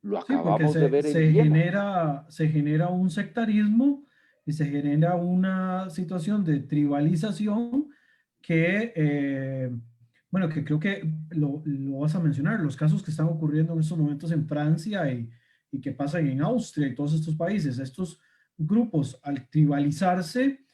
Lo Sí, porque acabamos de ver en Viena. se genera un sectarismo y se genera una situación de tribalización que, bueno, que creo que lo vas a mencionar, los casos que están ocurriendo en estos momentos en Francia y que pasan en Austria y todos estos países. Estos grupos, al tribalizarse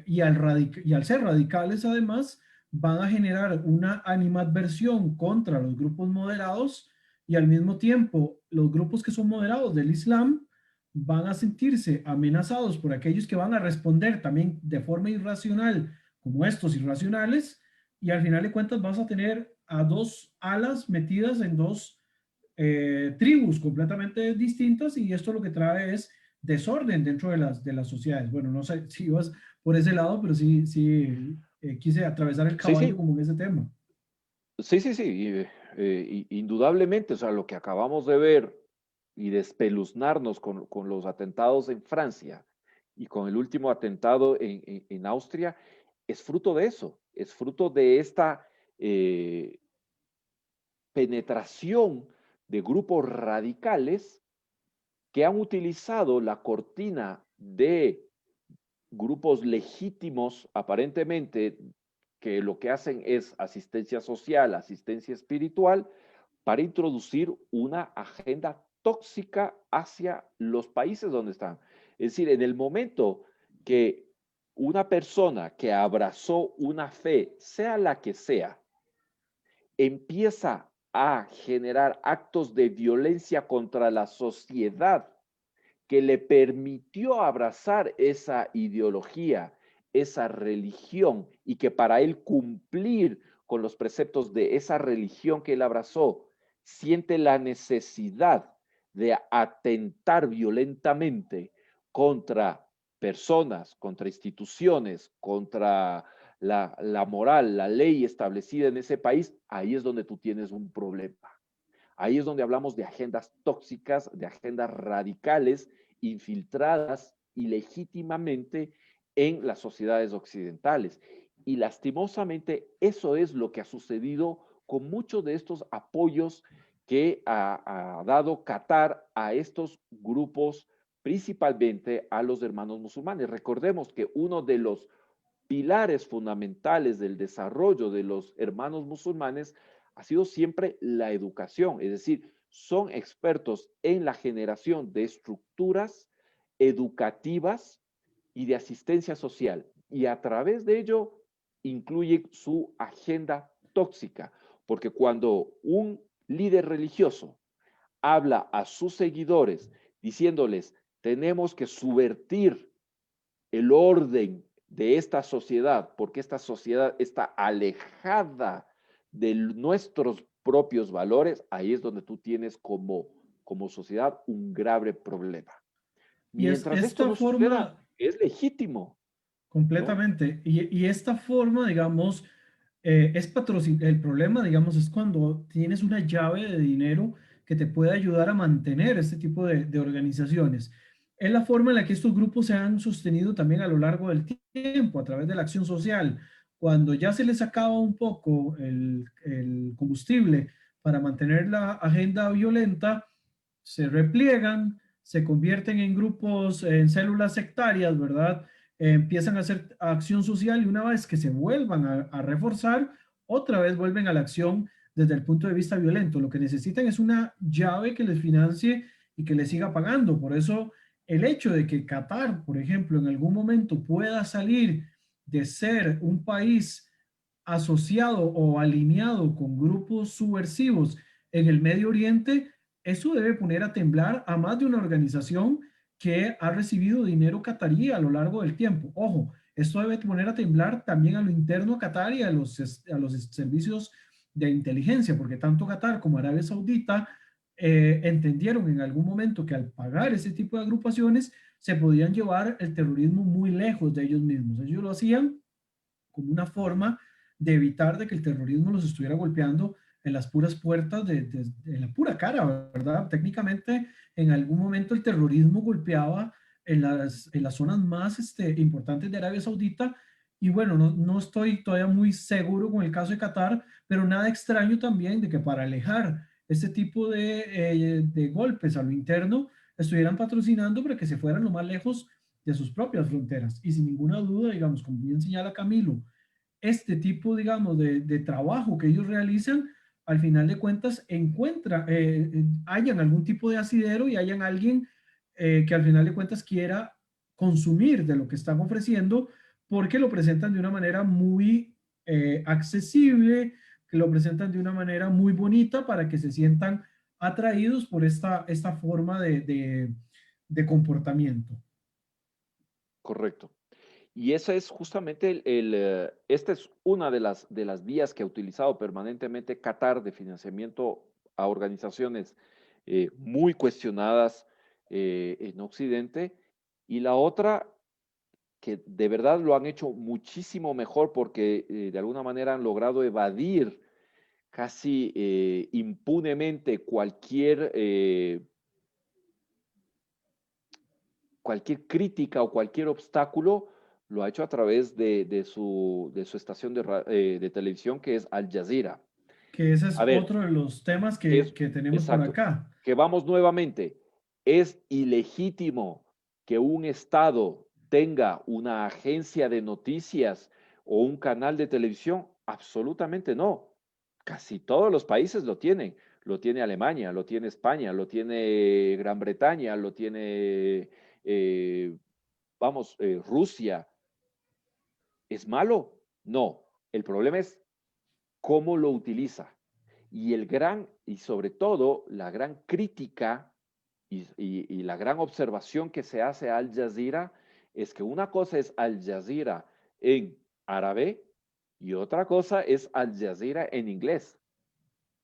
y al ser radicales, además, van a generar una animadversión contra los grupos moderados y al mismo tiempo los grupos que son moderados del Islam van a sentirse amenazados por aquellos que van a responder también de forma irracional como estos irracionales y al final de cuentas vas a tener a dos alas metidas en dos tribus completamente distintas y esto lo que trae es desorden dentro de las sociedades. Bueno, no sé si vas por ese lado, pero quise atravesar el Sí, caballo sí, como en ese tema. sí, sí, sí, indudablemente, o sea, lo que acabamos de ver y de espeluznarnos con los atentados en Francia y con el último atentado en Austria, es fruto de eso, es fruto de esta eh, penetración de grupos radicales que han utilizado la cortina de grupos legítimos, aparentemente, que lo que hacen es asistencia social, asistencia espiritual, para introducir una agenda tóxica hacia los países donde están. Es decir, en el momento que una persona que abrazó una fe, sea la que sea, empieza a generar actos de violencia contra la sociedad que le permitió abrazar esa ideología, esa religión, y que para él cumplir con los preceptos de esa religión que él abrazó, siente la necesidad de atentar violentamente contra personas, contra instituciones, contra la moral, la ley establecida en ese país, ahí es donde tú tienes un problema. Ahí es donde hablamos de agendas tóxicas, de agendas radicales, infiltradas ilegítimamente en las sociedades occidentales. Y lastimosamente eso es lo que ha sucedido con muchos de estos apoyos que ha dado Qatar a estos grupos, principalmente a los hermanos musulmanes. Recordemos que uno de los pilares fundamentales del desarrollo de los hermanos musulmanes ha sido siempre la educación, es decir, son expertos en la generación de estructuras educativas y de asistencia social, y a través de ello incluye su agenda tóxica, porque cuando un líder religioso habla a sus seguidores diciéndoles, tenemos que subvertir el orden de esta sociedad, porque esta sociedad está alejada de nuestros propios valores, ahí es donde tú tienes como sociedad un grave problema. Y es Mientras esto esta no suceda, forma, es legítimo, ¿no? completamente, y esta forma, digamos, es patrocinio. El problema, digamos, es cuando tienes una llave de dinero que te puede ayudar a mantener este tipo de organizaciones. Es la forma en la que estos grupos se han sostenido también a lo largo del tiempo, a través de la acción social. Cuando ya se les acaba un poco el combustible para mantener la agenda violenta, se repliegan, se convierten en grupos, en células sectarias, ¿verdad? Empiezan a hacer acción social y una vez que se vuelvan a reforzar, otra vez vuelven a la acción desde el punto de vista violento. Lo que necesitan es una llave que les financie y que les siga pagando. Por eso el hecho de que Qatar, por ejemplo, en algún momento pueda salir de ser un país asociado o alineado con grupos subversivos en el Medio Oriente, eso debe poner a temblar a más de una organización que ha recibido dinero catarí a lo largo del tiempo. Ojo, esto debe poner a temblar también a lo interno a Qatar y a los servicios de inteligencia, porque tanto Qatar como Arabia Saudita entendieron en algún momento que al pagar ese tipo de agrupaciones se podían llevar el terrorismo muy lejos de ellos mismos. Ellos lo hacían como una forma de evitar de que el terrorismo los estuviera golpeando en las puras puertas, en la pura cara, ¿verdad? Técnicamente, en algún momento el terrorismo golpeaba en las zonas más importantes de Arabia Saudita. Y bueno, no estoy todavía muy seguro con el caso de Qatar, pero nada extraño también de que para alejar este tipo de golpes a lo interno, estuvieran patrocinando para que se fueran lo más lejos de sus propias fronteras. Y sin ninguna duda, digamos, como bien señala Camilo, este tipo, digamos, de trabajo que ellos realizan, al final de cuentas, hayan algún tipo de asidero y hayan alguien que al final de cuentas quiera consumir de lo que están ofreciendo, porque lo presentan de una manera muy accesible, que lo presentan de una manera muy bonita para que se sientan atraídos por esta forma de comportamiento. Correcto. Y esa es justamente esta es una de las vías que ha utilizado permanentemente Qatar de financiamiento a organizaciones muy cuestionadas en Occidente. Y la otra, que de verdad lo han hecho muchísimo mejor porque de alguna manera han logrado evadir casi impunemente cualquier crítica o cualquier obstáculo, lo ha hecho a través de su estación de televisión, que es Al Jazeera. Que ese es A ver, otro de los temas que es, que tenemos por exacto, acá. que vamos nuevamente, es ilegítimo que un Estado tenga una agencia de noticias o un canal de televisión, absolutamente no. Casi todos los países lo tienen. Lo tiene Alemania, lo tiene España, lo tiene Gran Bretaña, lo tiene, eh, Rusia. ¿Es malo? No. El problema es cómo lo utiliza. Y sobre todo, la gran crítica y la gran observación que se hace a Al Jazeera es que una cosa es Al Jazeera en árabe y otra cosa es Al Jazeera en inglés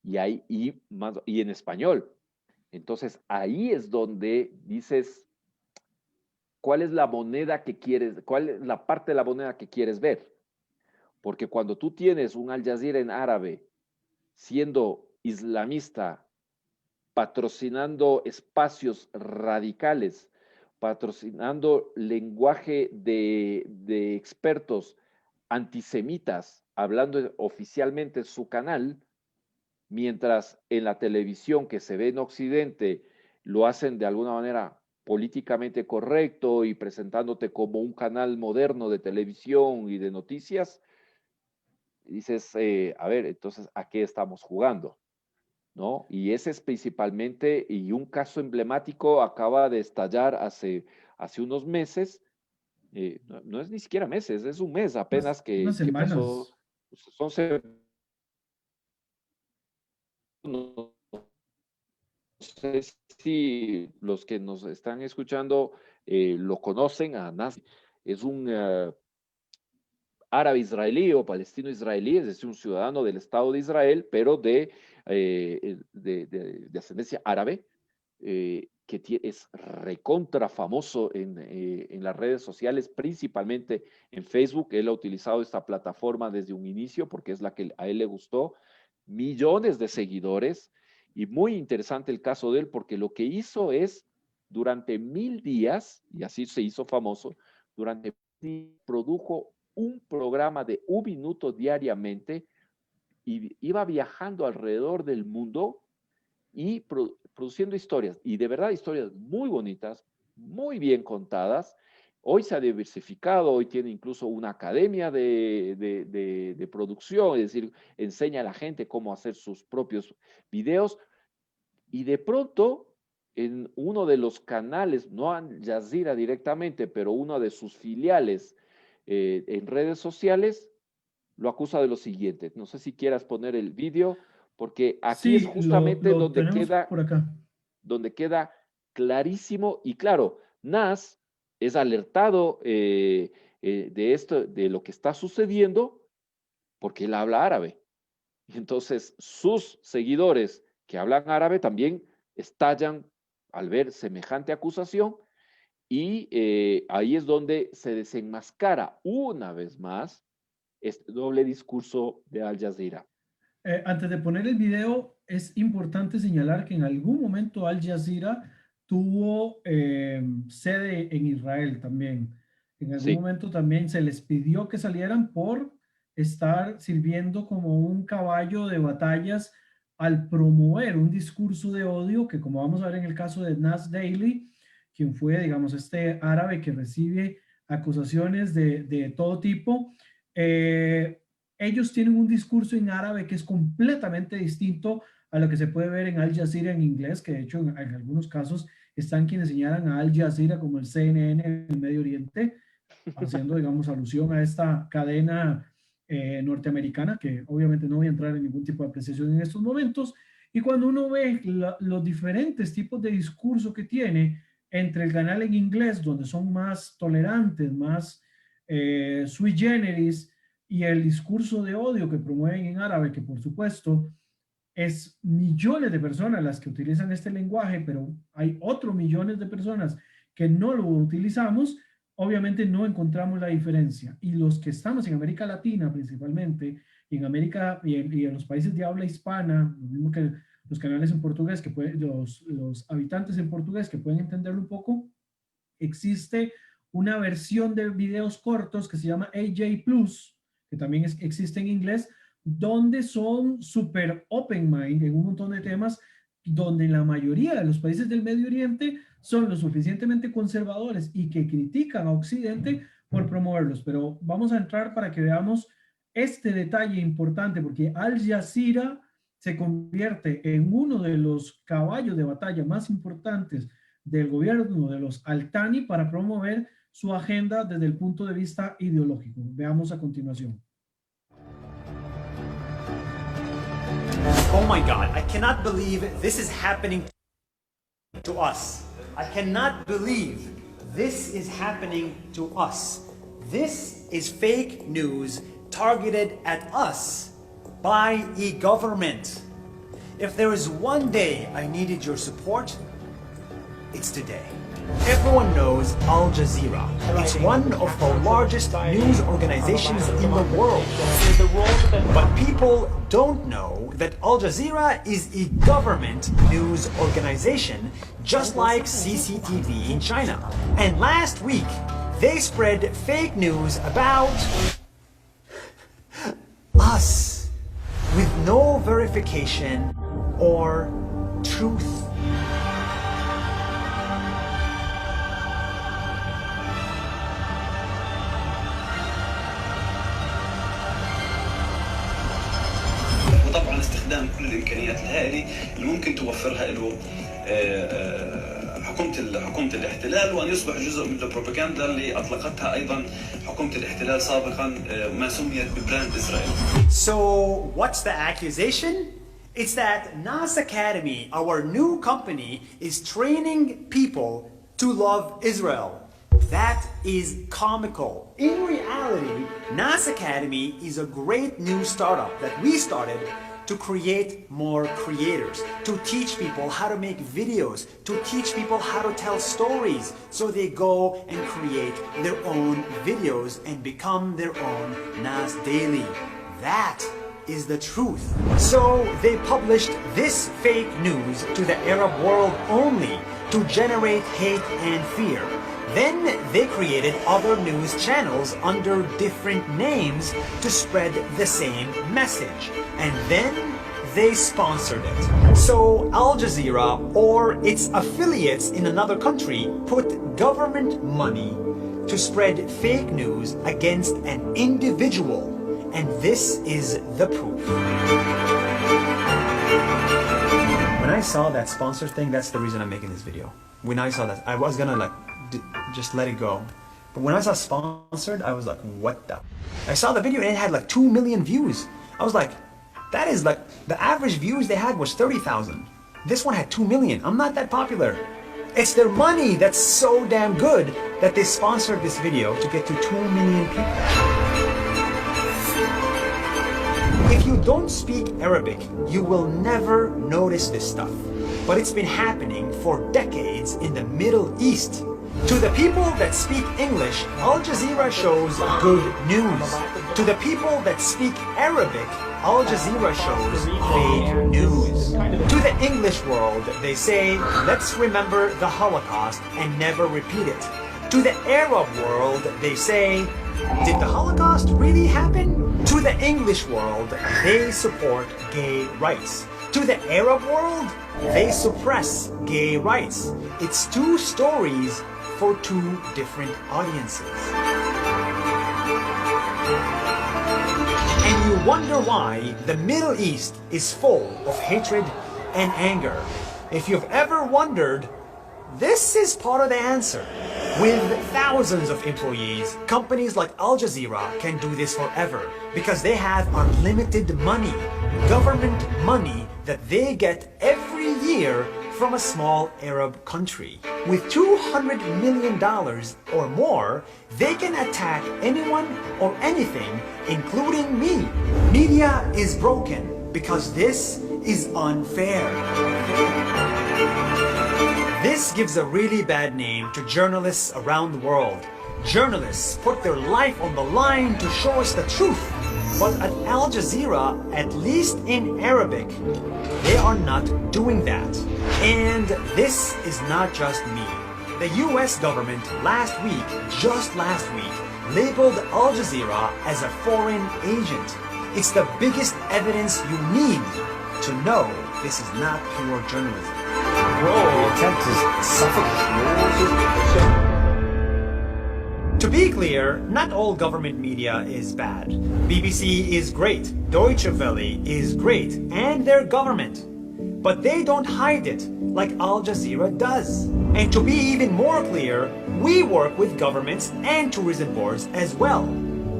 y en español. Entonces, ahí es donde dices, ¿cuál es la moneda que quieres, cuál es la parte de la moneda que quieres ver? Porque cuando tú tienes un Al Jazeera en árabe siendo islamista, patrocinando espacios radicales, patrocinando lenguaje de expertos antisemitas, hablando oficialmente en su canal, mientras en la televisión que se ve en Occidente lo hacen de alguna manera políticamente correcto y presentándote como un canal moderno de televisión y de noticias, dices, a ver, entonces, ¿a qué estamos jugando? ¿No? Y ese es principalmente, y un caso emblemático acaba de estallar hace unos meses, no es ni siquiera meses, es un mes apenas Unas que pasó, semanas. son no sé si los que nos están escuchando lo conocen a Nasser. Es un árabe israelí o palestino israelí, es decir, un ciudadano del Estado de Israel, pero de ascendencia árabe, que es recontra famoso en las redes sociales, principalmente en Facebook. Él ha utilizado esta plataforma desde un inicio porque es la que a él le gustó. Millones de seguidores y muy interesante el caso de él porque lo que hizo es durante 1000 días, y así se hizo famoso, durante 1000 días produjo un programa de un minuto diariamente y iba viajando alrededor del mundo y produciendo historias, y de verdad historias muy bonitas, muy bien contadas. Hoy se ha diversificado, hoy tiene incluso una academia de producción, es decir, enseña a la gente cómo hacer sus propios videos, y de pronto en uno de los canales, no Al Jazeera directamente, pero una de sus filiales en redes sociales, lo acusa de lo siguiente. No sé si quieras poner el vídeo, porque aquí es Sí, justamente lo tenemos por acá. donde queda clarísimo. Y claro, Nas es alertado de esto, de lo que está sucediendo, porque él habla árabe. Y entonces sus seguidores que hablan árabe también estallan al ver semejante acusación, y ahí es donde se desenmascara una vez más este doble discurso de Al Jazeera. Antes de poner el video, es importante señalar que en algún momento Al Jazeera tuvo sede en Israel también. En algún Sí, momento también se les pidió que salieran por estar sirviendo como un caballo de batallas al promover un discurso de odio que, como vamos a ver en el caso de Nas Daily, quien fue, digamos, este árabe que recibe acusaciones de todo tipo, eh, ellos tienen un discurso en árabe que es completamente distinto a lo que se puede ver en Al Jazeera en inglés, que de hecho en algunos casos están quienes señalan a Al Jazeera como el CNN en el Medio Oriente, haciendo, digamos, alusión a esta cadena norteamericana, que obviamente no voy a entrar en ningún tipo de apreciación en estos momentos. Y cuando uno ve los diferentes tipos de discurso que tiene entre el canal en inglés, donde son más tolerantes, más sui generis, y el discurso de odio que promueven en árabe, que por supuesto es millones de personas las que utilizan este lenguaje, pero hay otros millones de personas que no lo utilizamos, obviamente no encontramos la diferencia. Y los que estamos en América Latina principalmente, y en América y en los países de habla hispana, lo mismo que los canales en portugués, que pueden, los habitantes en portugués que pueden entenderlo un poco, existe una versión de videos cortos que se llama AJ Plus, que también existe en inglés, donde son super open mind en un montón de temas, donde la mayoría de los países del Medio Oriente son lo suficientemente conservadores y que critican a Occidente por promoverlos. Pero vamos a entrar para que veamos este detalle importante, porque Al Jazeera se convierte en uno de los caballos de batalla más importantes del gobierno de los Altani para promover su agenda desde el punto de vista ideológico. Veamos a continuación. Oh my God, I cannot believe this is happening to us. I cannot believe this is happening to us. This is fake news targeted at us by e-government. If there is one day I needed your support, it's today. Everyone knows Al Jazeera. It's one of the largest news organizations in the world. But people don't know that Al Jazeera is a government news organization, just like CCTV in China. And last week, they spread fake news about us with no verification or truth. وطبعا استخدام كل الامكانيات الهائله اللي ممكن توفرها له حكومه الاحتلال، وان يصبح جزء من البروباغندا اللي اطلقتها ايضا حكومه الاحتلال سابقا ما سميت ببراند اسرائيل. So what's the accusation? It's that NAS Academy, our new company, is training people to love Israel. That is comical. In reality, NAS Academy is a great new startup that we started to create more creators, to teach people how to make videos, to teach people how to tell stories, so they go and create their own videos and become their own NAS Daily. That is the truth. So they published this fake news to the Arab world only to generate hate and fear. Then they created other news channels under different names to spread the same message. And then they sponsored it. So Al Jazeera or its affiliates in another country put government money to spread fake news against an individual. And this is the proof. When I saw that sponsor thing, that's the reason I'm making this video. When I saw that, I was gonna just let it go. But when I saw sponsored, I was like, what the? I saw the video and it had like 2 million views. I was like, that is like, the average views they had was 30,000. This one had 2 million. I'm not that popular. It's their money that's so damn good that they sponsored this video to get to 2 million people. If you don't speak Arabic, you will never notice this stuff. But it's been happening for decades in the Middle East. To the people that speak English, Al Jazeera shows good news. To the people that speak Arabic, Al Jazeera shows fake news. To the English world, they say, let's remember the Holocaust and never repeat it. To the Arab world, they say, did the Holocaust really happen? To the English world, they support gay rights. To the Arab world, they suppress gay rights. It's two stories for two different audiences. And you wonder why the Middle East is full of hatred and anger. If you've ever wondered, this is part of the answer. With thousands of employees, companies like Al Jazeera can do this forever because they have unlimited money, government money that they get every year from a small Arab country. With $200 million or more, they can attack anyone or anything, including me. Media is broken because this is unfair. This gives a really bad name to journalists around the world. Journalists put their life on the line to show us the truth. But at Al Jazeera, at least in Arabic, they are not doing that. And this is not just me. The US government just last week, labeled Al Jazeera as a foreign agent. It's the biggest evidence you need to know this is not pure journalism. The attempt to suffocate. To be clear, not all government media is bad. BBC is great, Deutsche Welle is great, and their government. But they don't hide it like Al Jazeera does. And to be even more clear, we work with governments and tourism boards as well.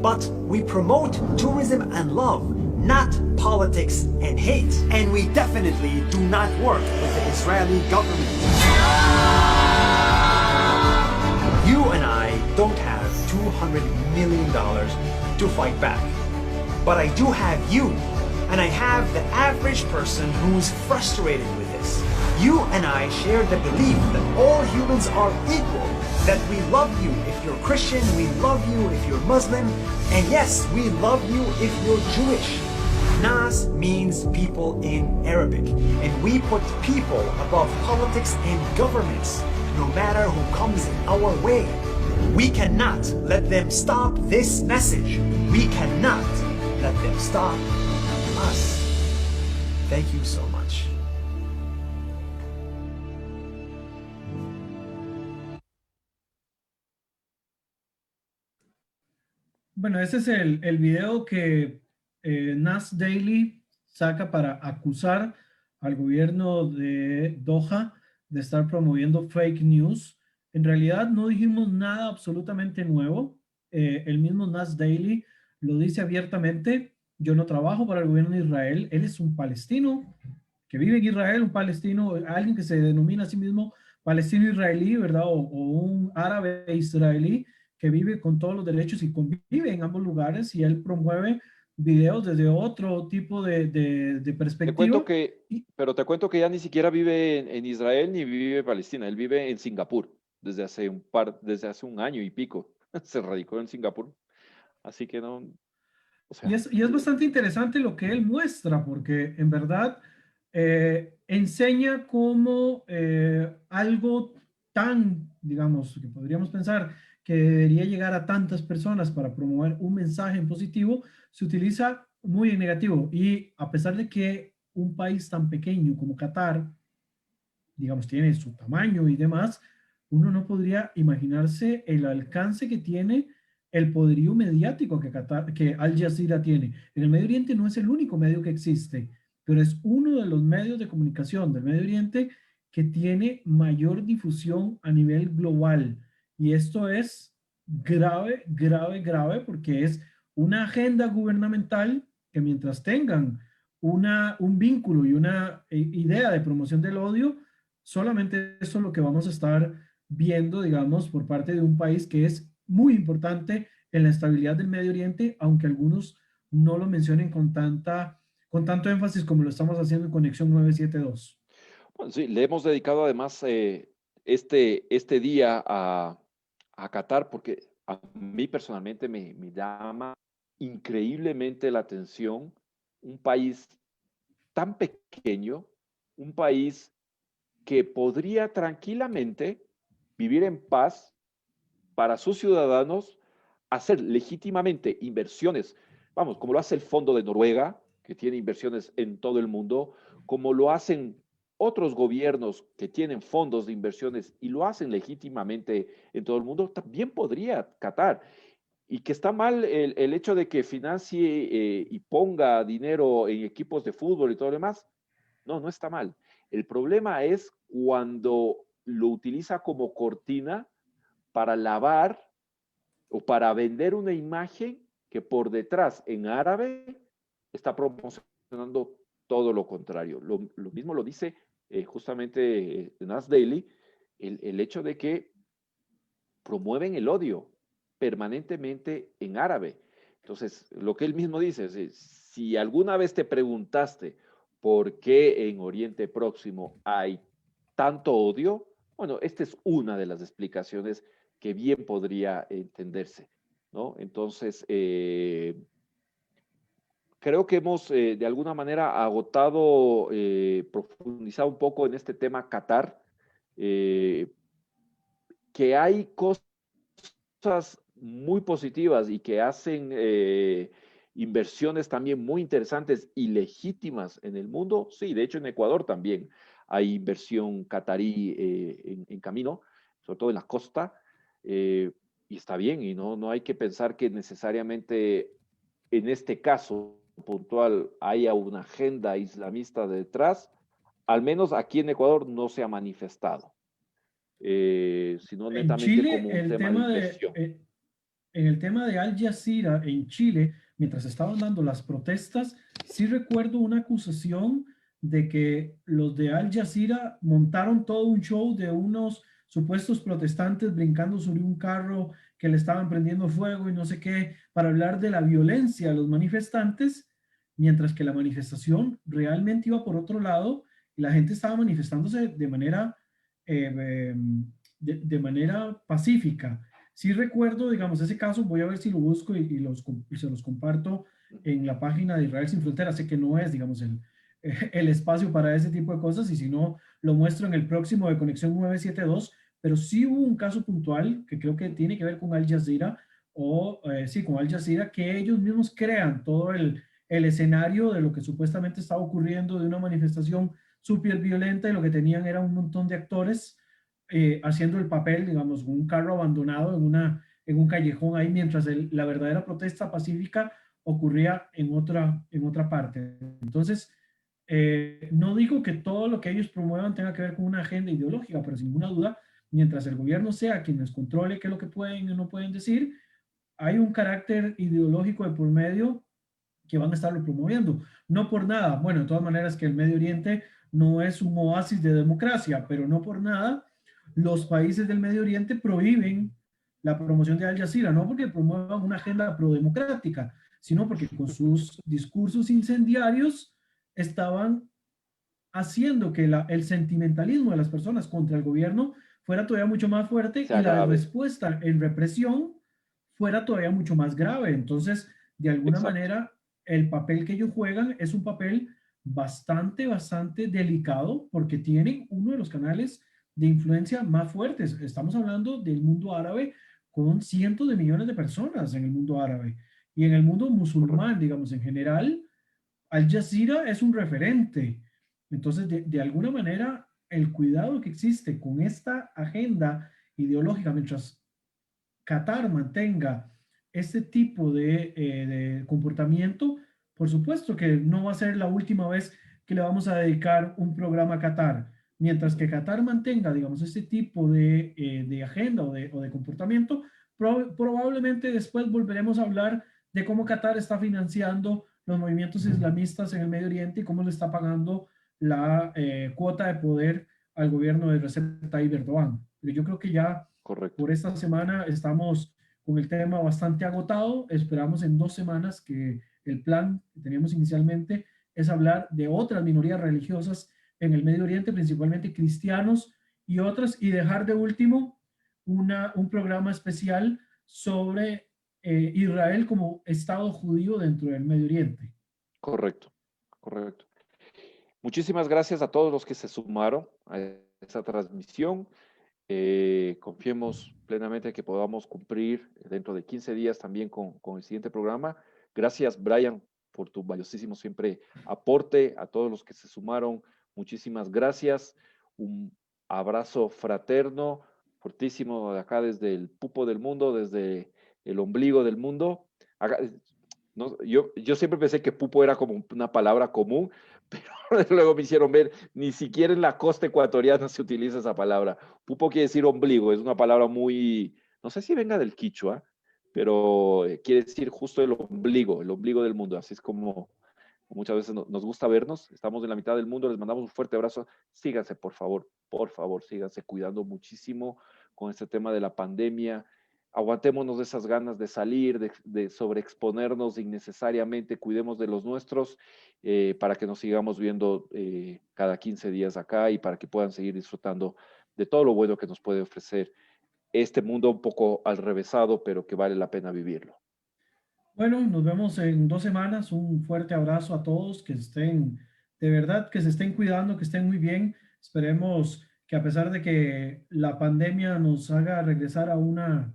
But we promote tourism and love, not politics and hate. And we definitely do not work with the Israeli government. You and I don't have $200 million to fight back. But I do have you. and I have the average person who's frustrated with this. You and I share the belief that all humans are equal, that we love you if you're Christian, we love you if you're Muslim, and yes, we love you if you're Jewish. Nas means people in Arabic, and we put people above politics and governments, no matter who comes in our way. We cannot let them stop this message. We cannot let them stop us. Thank you so much. Bueno, ese es el video que Nas Daily saca para acusar al gobierno de Doha de estar promoviendo fake news. En realidad no dijimos nada absolutamente nuevo. El mismo Nas Daily lo dice abiertamente. Yo no trabajo para el gobierno de Israel. Él es un palestino que vive en Israel, un palestino, alguien que se denomina a sí mismo palestino israelí, ¿verdad? O un árabe israelí que vive con todos los derechos y convive en ambos lugares, y él promueve videos desde otro tipo de perspectiva. Pero te cuento que ya ni siquiera vive en Israel ni vive en Palestina. Él vive en Singapur desde hace un año y pico. Se radicó en Singapur. Así que no. O sea, y es bastante interesante lo que él muestra, porque en verdad enseña cómo algo tan, digamos, que podríamos pensar que debería llegar a tantas personas para promover un mensaje en positivo, se utiliza muy en negativo. Y a pesar de que un país tan pequeño como Qatar, digamos, tiene su tamaño y demás, uno no podría imaginarse el alcance que tiene, el poderío mediático que Al Jazeera tiene. En el Medio Oriente no es el único medio que existe, pero es uno de los medios de comunicación del Medio Oriente que tiene mayor difusión a nivel global. Y esto es grave, grave, grave, porque es una agenda gubernamental que mientras tengan un vínculo y una idea de promoción del odio, solamente eso es lo que vamos a estar viendo, digamos, por parte de un país que es muy importante en la estabilidad del Medio Oriente, aunque algunos no lo mencionen con tanto énfasis como lo estamos haciendo en Conexión 972. Bueno, sí, le hemos dedicado además este día a Qatar, porque a mí personalmente me llama increíblemente la atención un país tan pequeño, un país que podría tranquilamente vivir en paz para sus ciudadanos, hacer legítimamente inversiones, vamos, como lo hace el Fondo de Noruega, que tiene inversiones en todo el mundo, como lo hacen otros gobiernos que tienen fondos de inversiones y lo hacen legítimamente en todo el mundo, también podría Qatar. Y que está mal el hecho de que financie y ponga dinero en equipos de fútbol y todo lo demás. No, no está mal. El problema es cuando lo utiliza como cortina para lavar o para vender una imagen que por detrás en árabe está promocionando todo lo contrario. Lo mismo lo dice justamente Nas Daily, el hecho de que promueven el odio permanentemente en árabe. Entonces, lo que él mismo dice es, si alguna vez te preguntaste por qué en Oriente Próximo hay tanto odio, bueno, esta es una de las explicaciones que bien podría entenderse, ¿no? Entonces, creo que hemos de alguna manera agotado, profundizado un poco en este tema Qatar, que hay cosas muy positivas y que hacen inversiones también muy interesantes y legítimas en el mundo. Sí, de hecho en Ecuador también hay inversión catarí en camino, sobre todo en la costa, y está bien, y no hay que pensar que necesariamente en este caso puntual haya una agenda islamista detrás. Al menos aquí en Ecuador no se ha manifestado, sino En netamente Chile, como un tema de inversión. en el tema de Al Jazeera en Chile, mientras estaban dando las protestas, sí recuerdo una acusación de que los de Al Jazeera montaron todo un show de unos supuestos protestantes brincando sobre un carro que le estaban prendiendo fuego y no sé qué, para hablar de la violencia de los manifestantes, mientras que la manifestación realmente iba por otro lado y la gente estaba manifestándose de manera, de manera pacífica. Sí recuerdo, digamos, ese caso, voy a ver si lo busco y se los comparto en la página de Israel Sin Fronteras. Sé que no es, digamos, el espacio para ese tipo de cosas y si no, lo muestro en el próximo de Conexión 972, pero sí hubo un caso puntual que creo que tiene que ver con Al Jazeera, sí, con Al Jazeera, que ellos mismos crean todo el escenario de lo que supuestamente estaba ocurriendo de una manifestación súper violenta y lo que tenían era un montón de actores haciendo el papel, digamos, un carro abandonado en un callejón ahí, mientras la verdadera protesta pacífica ocurría en otra parte. Entonces, no digo que todo lo que ellos promuevan tenga que ver con una agenda ideológica, pero sin ninguna duda, mientras el gobierno sea quien les controle qué es lo que pueden y no pueden decir, hay un carácter ideológico de por medio que van a estarlo promoviendo. No por nada, bueno, de todas maneras que el Medio Oriente no es un oasis de democracia, pero no por nada los países del Medio Oriente prohíben la promoción de Al Jazeera, no porque promuevan una agenda prodemocrática, sino porque con sus discursos incendiarios estaban haciendo que el sentimentalismo de las personas contra el gobierno fuera todavía mucho más fuerte Sea y la grave. respuesta en represión fuera todavía mucho más grave. Entonces, de alguna Exacto. manera, el papel que ellos juegan es un papel bastante delicado porque tienen uno de los canales de influencia más fuertes. Estamos hablando del mundo árabe con cientos de millones de personas en el mundo árabe y en el mundo Correcto. musulmán, digamos, en general, Al Jazeera es un referente. Entonces, de alguna manera, el cuidado que existe con esta agenda ideológica, mientras Qatar mantenga este tipo de comportamiento, por supuesto que no va a ser la última vez que le vamos a dedicar un programa a Qatar. Mientras que Qatar mantenga, digamos, este tipo de agenda o de comportamiento, probablemente después volveremos a hablar de cómo Qatar está financiando los movimientos islamistas en el Medio Oriente y cómo le está pagando la cuota de poder al gobierno de Recep Tayyip Erdogan. Pero yo creo que ya Correcto. por esta semana estamos con el tema bastante agotado. Esperamos en 2 semanas que el plan que teníamos inicialmente es hablar de otras minorías religiosas en el Medio Oriente, principalmente cristianos y otras, y dejar de último un programa especial sobre Israel como Estado judío dentro del Medio Oriente. Correcto. Correcto. Muchísimas gracias a todos los que se sumaron a esta transmisión. Confiemos plenamente que podamos cumplir dentro de 15 días también con el siguiente programa. Gracias, Brian, por tu valiosísimo siempre aporte. A todos los que se sumaron, muchísimas gracias. Un abrazo fraterno, fortísimo de acá desde el pupo del mundo, desde el ombligo del mundo. Acá, no, yo siempre pensé que pupo era como una palabra común, pero luego me hicieron ver, ni siquiera en la costa ecuatoriana se utiliza esa palabra. Pupo quiere decir ombligo, es una palabra muy, no sé si venga del quichua, pero quiere decir justo el ombligo del mundo. Así es como muchas veces nos gusta vernos. Estamos en la mitad del mundo, les mandamos un fuerte abrazo. Síganse, por favor, síganse cuidando muchísimo con este tema de la pandemia. Aguantémonos de esas ganas de salir, de sobreexponernos innecesariamente, cuidemos de los nuestros para que nos sigamos viendo cada 15 días acá y para que puedan seguir disfrutando de todo lo bueno que nos puede ofrecer este mundo un poco al revésado, pero que vale la pena vivirlo. Bueno, nos vemos en 2 semanas. Un fuerte abrazo a todos, que estén, de verdad, que se estén cuidando, que estén muy bien. Esperemos que a pesar de que la pandemia nos haga regresar a una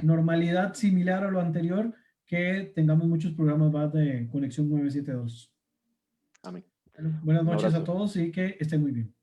normalidad similar a lo anterior, que tengamos muchos programas más de Conexión 972. Amén. Bueno, buenas Un noches a abrazo. todos y que estén muy bien.